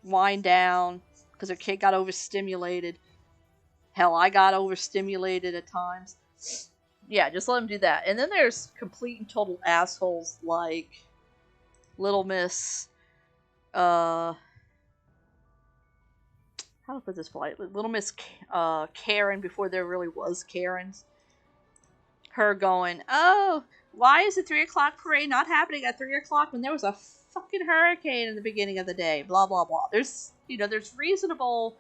wind down because their kid got overstimulated. Hell, I got overstimulated at times. Yeah, just let them do that. And then there's complete and total assholes like Little Miss, how to put this politely? Little Miss Karen, before there really was Karens. Her going, oh, why is the 3 o'clock parade not happening at 3 o'clock when there was a fucking hurricane in the beginning of the day? Blah, blah, blah. There's reasonable,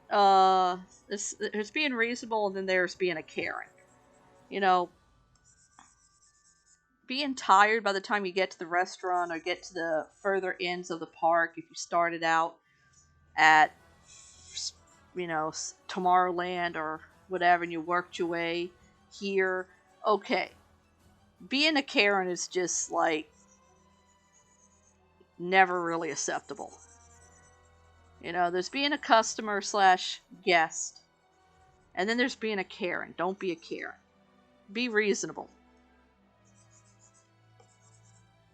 there's being reasonable, and then there's being a Karen. Being tired by the time you get to the restaurant or get to the further ends of the park, if you started out at, Tomorrowland or whatever, and you worked your way here, okay. Being a Karen is just, like, never really acceptable. There's being a customer / guest, and then there's being a Karen. Don't be a Karen. Be reasonable.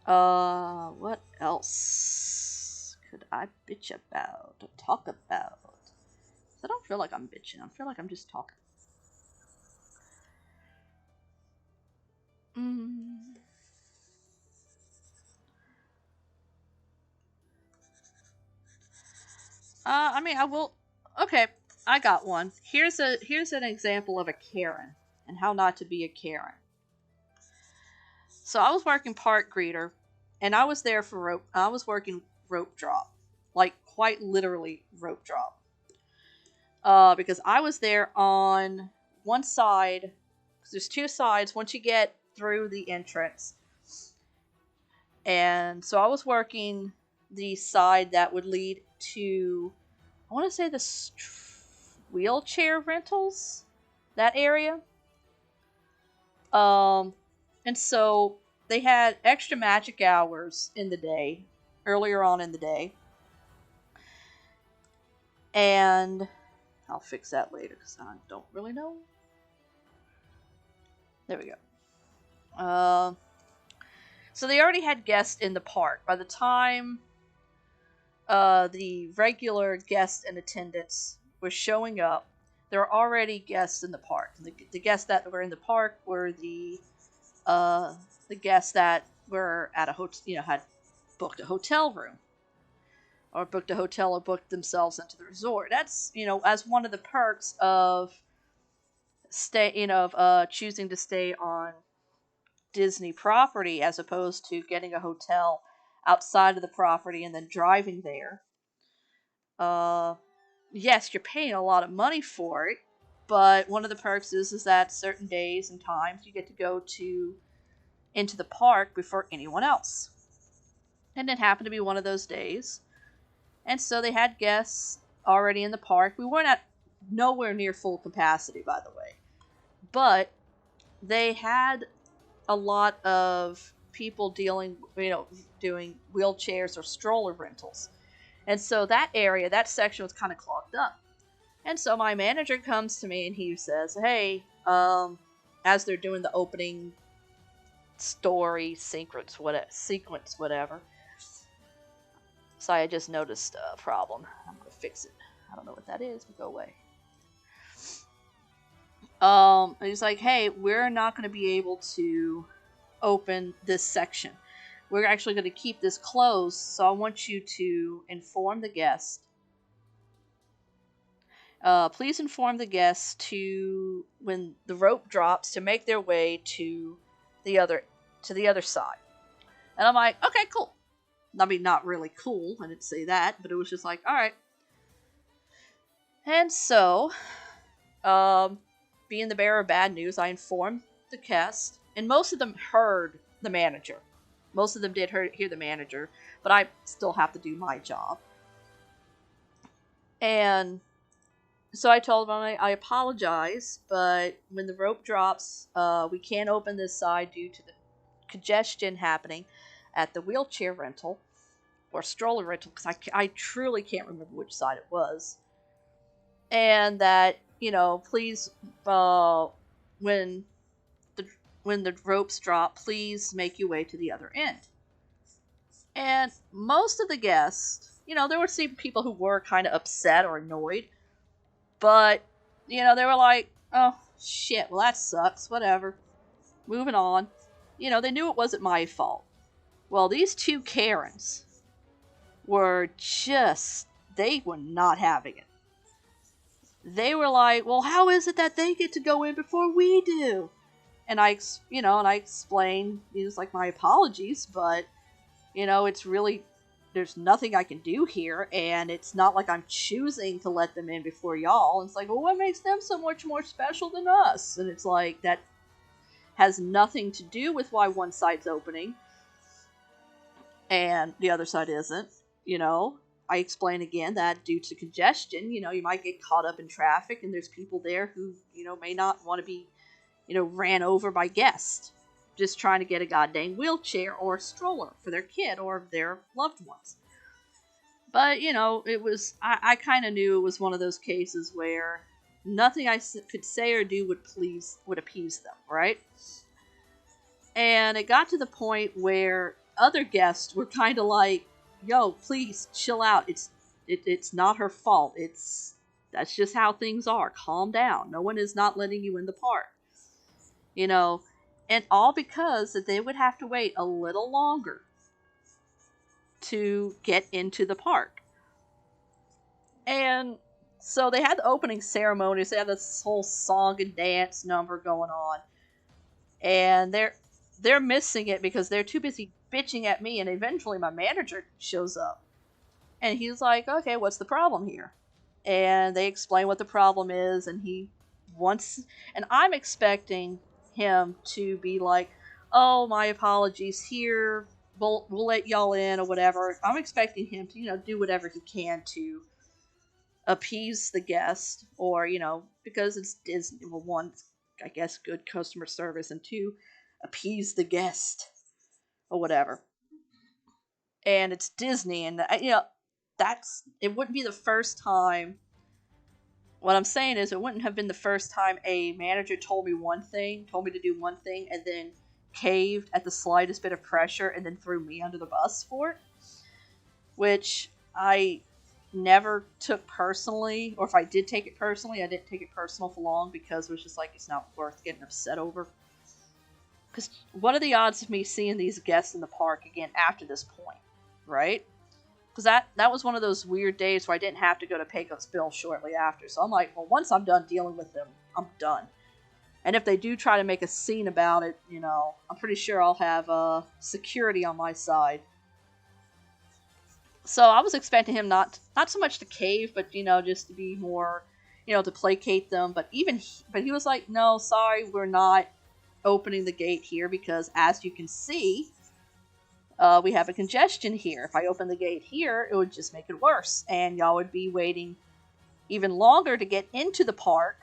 What else could I bitch about or talk about? I don't feel like I'm bitching. I feel like I'm just talking. I mean, I will. Okay, I got one. Here's an example of a Karen and how not to be a Karen. So I was working park greeter, and I was there for rope. I was working rope drop, like quite literally rope drop. Because I was there on one side. There's two sides once you get through the entrance, and so I was working the side that would lead to, I want to say, the wheelchair rentals, that area. And so they had extra magic hours in the day, earlier on in the day. And I'll fix that later because I don't really know. There we go. So they already had guests in the park. By the time the regular guests and attendants were showing up, there were already guests in the park. The guests that were in the park were the guests that were at a hotel, had booked a hotel room, or booked a hotel, or booked themselves into the resort. That's, as one of the perks of choosing to stay on Disney property as opposed to getting a hotel outside of the property and then driving there. Yes, you're paying a lot of money for it, but one of the perks is that certain days and times you get to go into the park before anyone else. And it happened to be one of those days. And so they had guests already in the park. We weren't at nowhere near full capacity, by the way. But they had a lot of people doing wheelchairs or stroller rentals. And so that area, that section was kind of clogged up. And so my manager comes to me and he says, hey, as they're doing the opening story sequence, whatever. So I just noticed a problem. I'm going to fix it. I don't know what that is, but go away. He's like, hey, we're not going to be able to open this section. We're actually going to keep this closed, so I want you to inform the guest Please inform the guests to, when the rope drops, to make their way to the other side. And I'm like, okay, cool. I mean, not really cool. I didn't say that, but it was just like, all right. And so, being the bearer of bad news, I informed the guests, and most of them heard the manager. Most of them did hear the manager, but I still have to do my job. And so I told them, I apologize, but when the rope drops, we can't open this side due to the congestion happening at the wheelchair rental or stroller rental, because I truly can't remember which side it was. And that, please, when the ropes drop, please make your way to the other end. And most of the guests, there were some people who were kind of upset or annoyed, but, they were like, oh, shit, well, that sucks, whatever, moving on. They knew it wasn't my fault. Well, these two Karens were they were not having it. They were like, well, how is it that they get to go in before we do? And I explained, it's like, my apologies, but, it's really, there's nothing I can do here, and it's not like I'm choosing to let them in before y'all. And it's like, well, what makes them so much more special than us? And it's like, that has nothing to do with why one side's opening and the other side isn't. I explain again that due to congestion, you might get caught up in traffic, and there's people there who, may not want to be, ran over by guests just trying to get a goddamn wheelchair or a stroller for their kid or their loved ones. But, it was, I kind of knew it was one of those cases where nothing I could say or do would appease them, right? And it got to the point where other guests were kind of like, yo, please chill out. It's not her fault. That's just how things are. Calm down. No one is not letting you in the park. And all because that they would have to wait a little longer to get into the park. And so they had the opening ceremonies. They had this whole song and dance number going on. And they're missing it because they're too busy bitching at me, and eventually my manager shows up. And he's like, okay, what's the problem here? And they explain what the problem is, and and I'm expecting him to be like, oh, my apologies, here, we'll let y'all in, or whatever. I'm expecting him to, do whatever he can to appease the guest, or, because it's Disney, well, one, I guess, good customer service, and two, appease the guest, or whatever. And it's Disney, and, it wouldn't be the first time. What I'm saying is, it wouldn't have been the first time a manager told me to do one thing, and then caved at the slightest bit of pressure, and then threw me under the bus for it. Which I never took personally, or if I did take it personally, I didn't take it personal for long, because it was just like, it's not worth getting upset over. Because what are the odds of me seeing these guests in the park again after this point, right? Because that was one of those weird days where I didn't have to go to Pecos Bill shortly after. So I'm like, well, once I'm done dealing with them, I'm done. And if they do try to make a scene about it, I'm pretty sure I'll have security on my side. So I was expecting him not so much to cave, but, just to be more, to placate them. But he was like, no, sorry, we're not opening the gate here, because as you can see, we have a congestion here. If I open the gate here, it would just make it worse, and y'all would be waiting even longer to get into the park,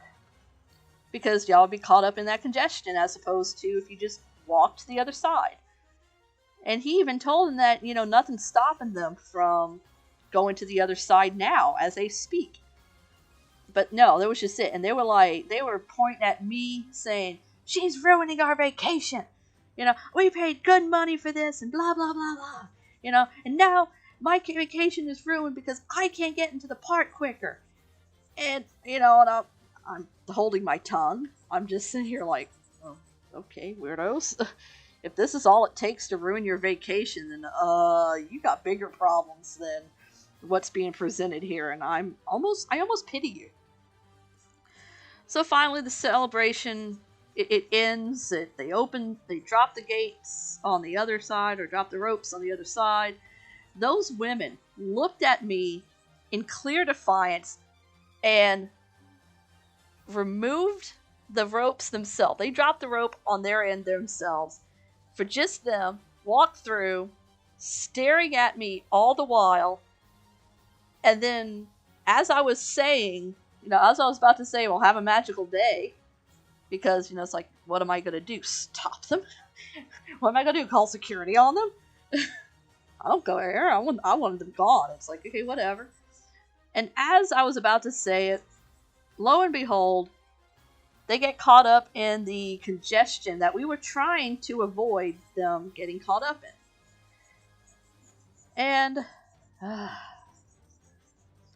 because y'all would be caught up in that congestion, as opposed to if you just walked to the other side. And he even told them that, nothing's stopping them from going to the other side now as they speak. But no, that was just it. And they were pointing at me saying, she's ruining our vacation. We paid good money for this, and blah, blah, blah, blah. And now my vacation is ruined because I can't get into the park quicker. And, and I'm holding my tongue. I'm just sitting here like, oh, okay, weirdos. If this is all it takes to ruin your vacation, then, you got bigger problems than what's being presented here. And I almost pity you. So finally, the celebration, it ends. They drop the gates on the other side, or drop the ropes on the other side. Those women looked at me in clear defiance and removed the ropes themselves. They dropped the rope on their end themselves for just them, walked through, staring at me all the while. And then, as I was saying, as I was about to say, well, have a magical day, because, it's like, what am I going to do? Stop them? What am I going to do? Call security on them? I don't go here. I wanted them gone. It's like, okay, whatever. And as I was about to say it, lo and behold, they get caught up in the congestion that we were trying to avoid them getting caught up in. And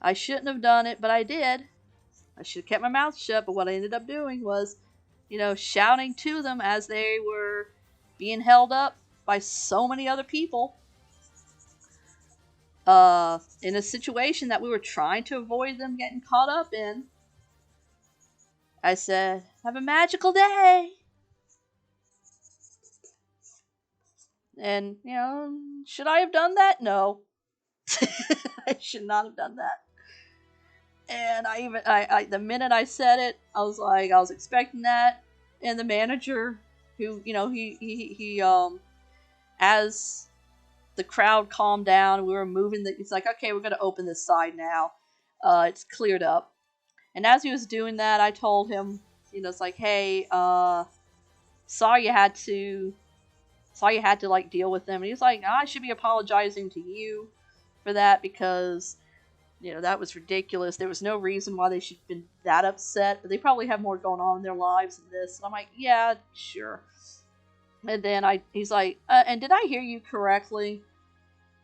I shouldn't have done it, but I did. I should have kept my mouth shut, but what I ended up doing was, shouting to them as they were being held up by so many other people. In a situation that we were trying to avoid them getting caught up in. I said, have a magical day! And, should I have done that? No. I should not have done that. And I the minute I said it, I was like, I was expecting that. And the manager, who, he as the crowd calmed down, we were moving, it's like, okay, we're going to open this side now. It's cleared up. And as he was doing that, I told him, it's like, hey, sorry you had to like deal with them. And he was like, I should be apologizing to you for that, because that was ridiculous. There was no reason why they should have been that upset, but they probably have more going on in their lives than this. And I'm like, yeah, sure. And then he's like, and did I hear you correctly?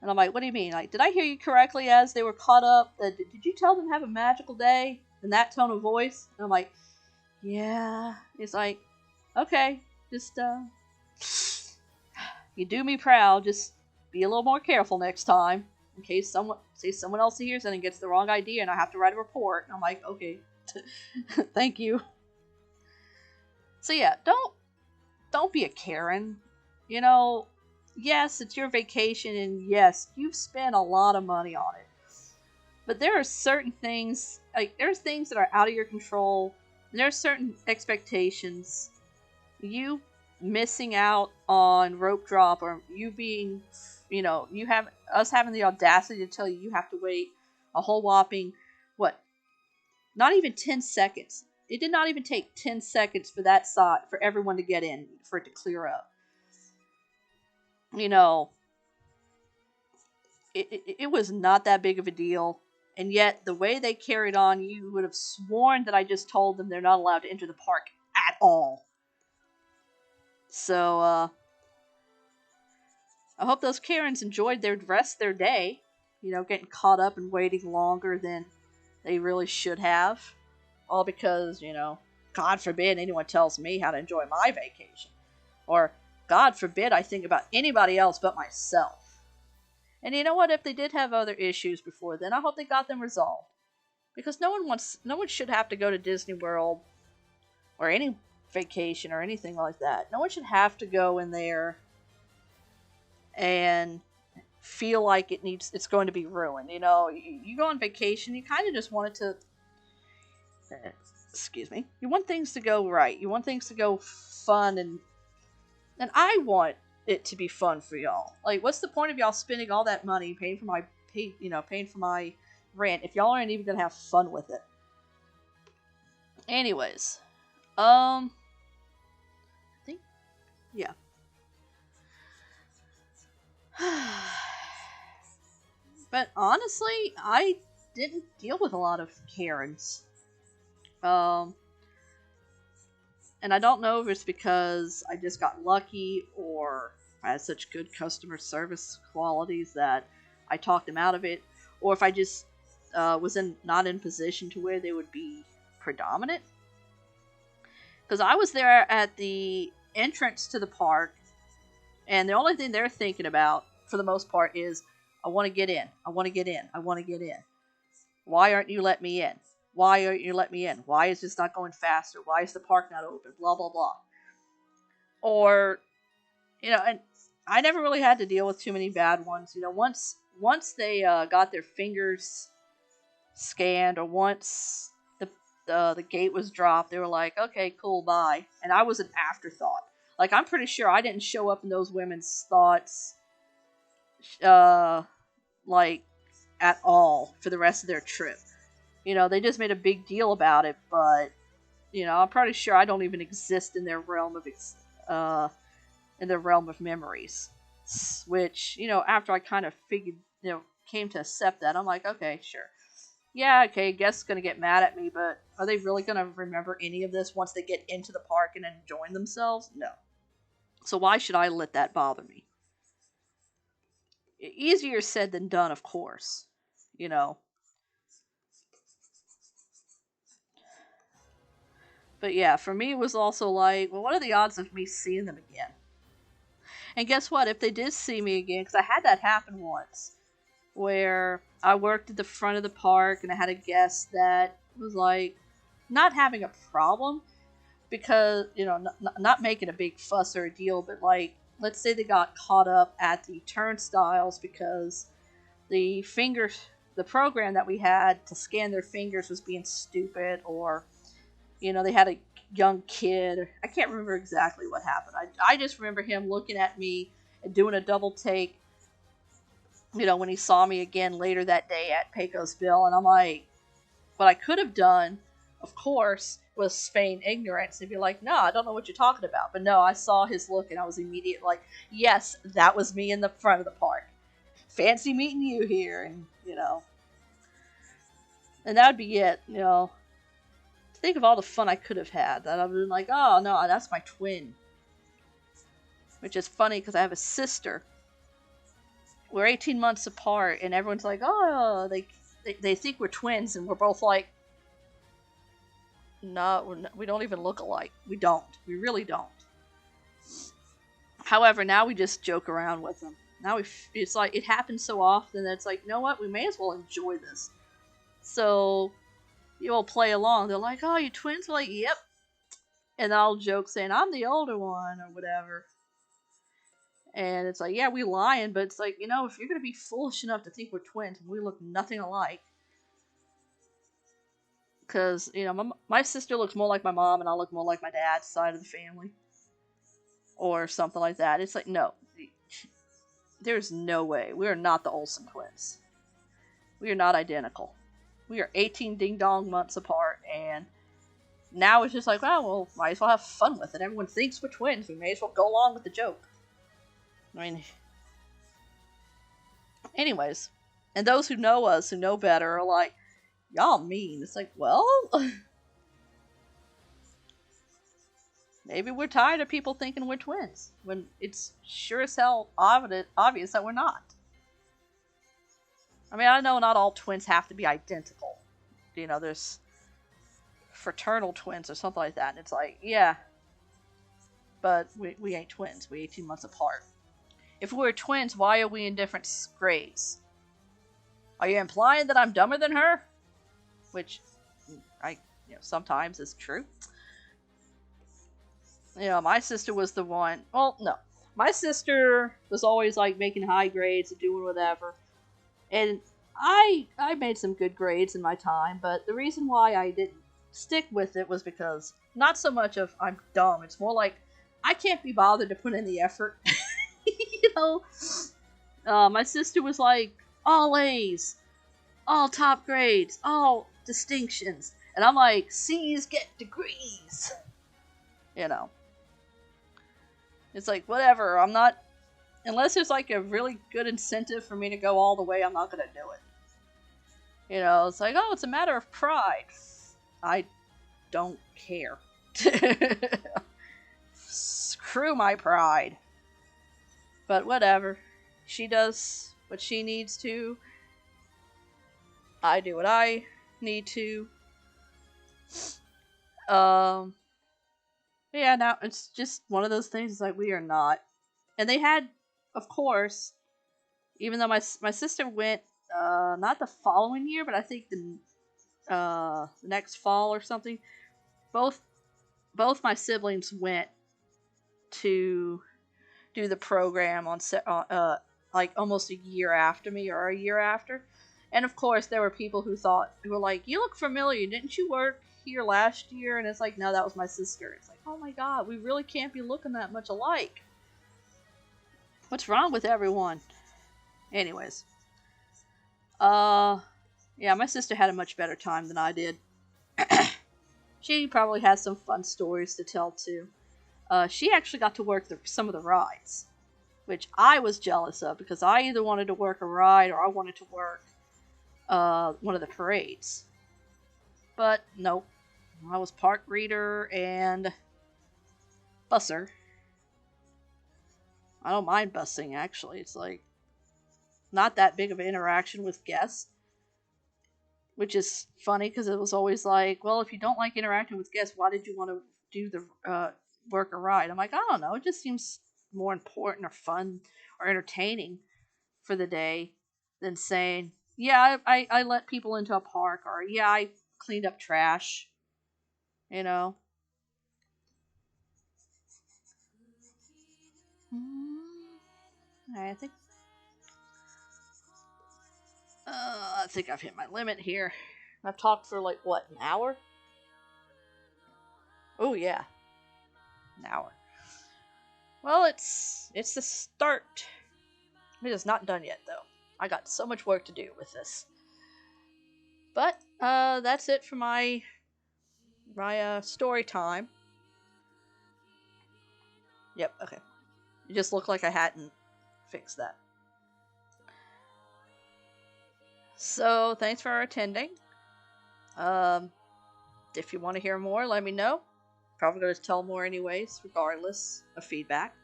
And I'm like, what do you mean? Like, did I hear you correctly as they were caught up? Did you tell them to have a magical day in that tone of voice? And I'm like, yeah. He's like, okay, just, you do me proud. Just be a little more careful next time, in case someone else hears it and gets the wrong idea and I have to write a report. And I'm like, okay, thank you. So yeah, don't be a Karen. Yes, it's your vacation, and yes, you've spent a lot of money on it. But there are certain things, like, there's things that are out of your control, and there are certain expectations. You missing out on rope drop, or you being, you have us having the audacity to tell you have to wait a whole whopping, not even 10 seconds. It did not even take 10 seconds for that side, for everyone to get in, for it to clear up. It was not that big of a deal. And yet, the way they carried on, you would have sworn that I just told them they're not allowed to enter the park at all. So, I hope those Karens enjoyed the rest of their day. Getting caught up and waiting longer than they really should have. All because, God forbid anyone tells me how to enjoy my vacation. Or, God forbid I think about anybody else but myself. And you know what? If they did have other issues before then, I hope they got them resolved. Because no one should have to go to Disney World or any vacation or anything like that. No one should have to go in there and feel like it's going to be ruined. You go on vacation, you kind of just want it to, you want things to go right. You want things to go fun, and I want it to be fun for y'all. Like, what's the point of y'all spending all that money paying for my rent if y'all aren't even gonna have fun with it? Anyways, I think, yeah. But honestly, I didn't deal with a lot of Karens. And I don't know if it's because I just got lucky, or I had such good customer service qualities that I talked them out of it, or if I just was not in position to where they would be predominant. Because I was there at the entrance to the park, and the only thing they're thinking about, for the most part, is, I want to get in. I want to get in. I want to get in. Why aren't you letting me in? Why aren't you let me in? Why is this not going faster? Why is the park not open? Blah, blah, blah. Or, and I never really had to deal with too many bad ones. Once they got their fingers scanned, or once the gate was dropped, they were like, okay, cool, bye. And I was an afterthought. Like, I'm pretty sure I didn't show up in those women's thoughts, like, at all for the rest of their trip. They just made a big deal about it, but, I'm pretty sure I don't even exist in their realm of memories. Which, after I kind of figured, came to accept that, I'm like, okay, sure. Yeah, okay, guests gonna get mad at me, but are they really gonna remember any of this once they get into the park and enjoying themselves? No. So why should I let that bother me? Easier said than done, of course. But yeah, for me it was also like, well, what are the odds of me seeing them again? And guess what? If they did see me again, because I had that happen once, where I worked at the front of the park and I had a guest that was like not having a problem because, not making a big fuss or a deal, but like, let's say they got caught up at the turnstiles because the program that we had to scan their fingers was being stupid, or, they had a young kid. I can't remember exactly what happened. I just remember him looking at me and doing a double take, when he saw me again later that day at Pecos Bill. And I'm like, what I could have done, of course, was feign ignorance and be like, no, I don't know what you're talking about. But no, I saw his look and I was immediately like, yes, that was me in the front of the park. Fancy meeting you here. And, and that would be it, Think of all the fun I could have had. That I've been like, oh, no, that's my twin. Which is funny because I have a sister. We're 18 months apart, and everyone's like, oh, they think we're twins, and we're both like, no, we don't even look alike. We don't. We really don't. However, now we just joke around with them. Now it's like, it happens so often that it's like, you know what? We may as well enjoy this. So you all play along. They're like, oh, you twins? We're like, yep. And I'll joke saying, I'm the older one, or whatever. And it's like, yeah, we lying, but it's like, if you're going to be foolish enough to think we're twins and we look nothing alike, because, my sister looks more like my mom and I look more like my dad's side of the family, or something like that. It's like, no, there's no way. We are not the Olsen twins. We are not identical. We are 18 ding-dong months apart, and now it's just like, well, might as well have fun with it. Everyone thinks we're twins. We may as well go along with the joke. I mean, anyways, and those who know us, who know better, are like, y'all mean. It's like, well, maybe we're tired of people thinking we're twins, when it's sure as hell obvious that we're not. I mean, I know not all twins have to be identical. There's fraternal twins or something like that, and it's like, yeah, but we ain't twins. We're 18 months apart. If we were twins, why are we in different grades? Are you implying that I'm dumber than her? Which, sometimes is true. My sister was the one. Well, no. My sister was always like making high grades and doing whatever. And I made some good grades in my time, but the reason why I didn't stick with it was because not so much of I'm dumb. It's more like I can't be bothered to put in the effort. My sister was like, all A's, all top grades, all distinctions. And I'm like, C's get degrees. It's like, whatever, I'm not, unless there's like a really good incentive for me to go all the way, I'm not going to do it. It's like, oh, it's a matter of pride. I don't care. Screw my pride. But whatever. She does what she needs to. I do what I need to. Yeah, now it's just one of those things. It's like, we are not. And they had, of course, even though my sister went, not the following year, but I think the next fall or something. Both my siblings went to do the program on like almost a year after me or a year after. And of course, there were people who were like, "You look familiar. Didn't you work here last year?" And it's like, "No, that was my sister." It's like, "Oh my God, we really can't be looking that much alike. What's wrong with everyone?" Anyways, yeah, my sister had a much better time than I did. She probably has some fun stories to tell too. She actually got to work some of the rides, which I was jealous of because I either wanted to work a ride or I wanted to work one of the parades. But nope, I was park greeter and busser. I don't mind bussing actually. It's like not that big of an interaction with guests, which is funny because it was always like, well, if you don't like interacting with guests, why did you want to do the work a ride? I'm like, I don't know. It just seems more important or fun or entertaining for the day than saying, yeah, I let people into a park, or yeah, I cleaned up trash, you know. I think I think I've hit my limit here. I've talked for like what, an hour? Oh yeah, an hour. Well, it's the start. It is not done yet though. I got so much work to do with this. But that's it for my story time. Yep. Okay. It just looked like I hadn't fixed that. So thanks for attending. Um, if you want to hear more, let me know. Probably going to tell more anyways, regardless of feedback.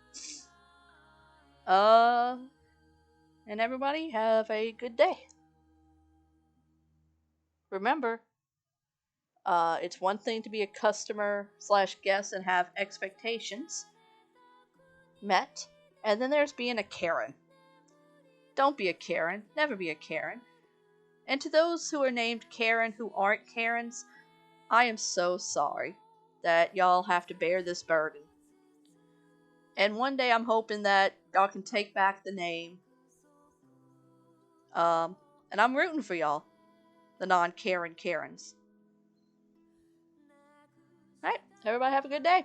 Uh, and everybody have a good day. Remember, it's one thing to be a customer/guest and have expectations met, and then there's being a Karen. Don't be a Karen. Never be a Karen. And to those who are named Karen who aren't Karens, I am so sorry that y'all have to bear this burden. And one day I'm hoping that y'all can take back the name. And I'm rooting for y'all, the non-Karen Karens. Alright, everybody have a good day.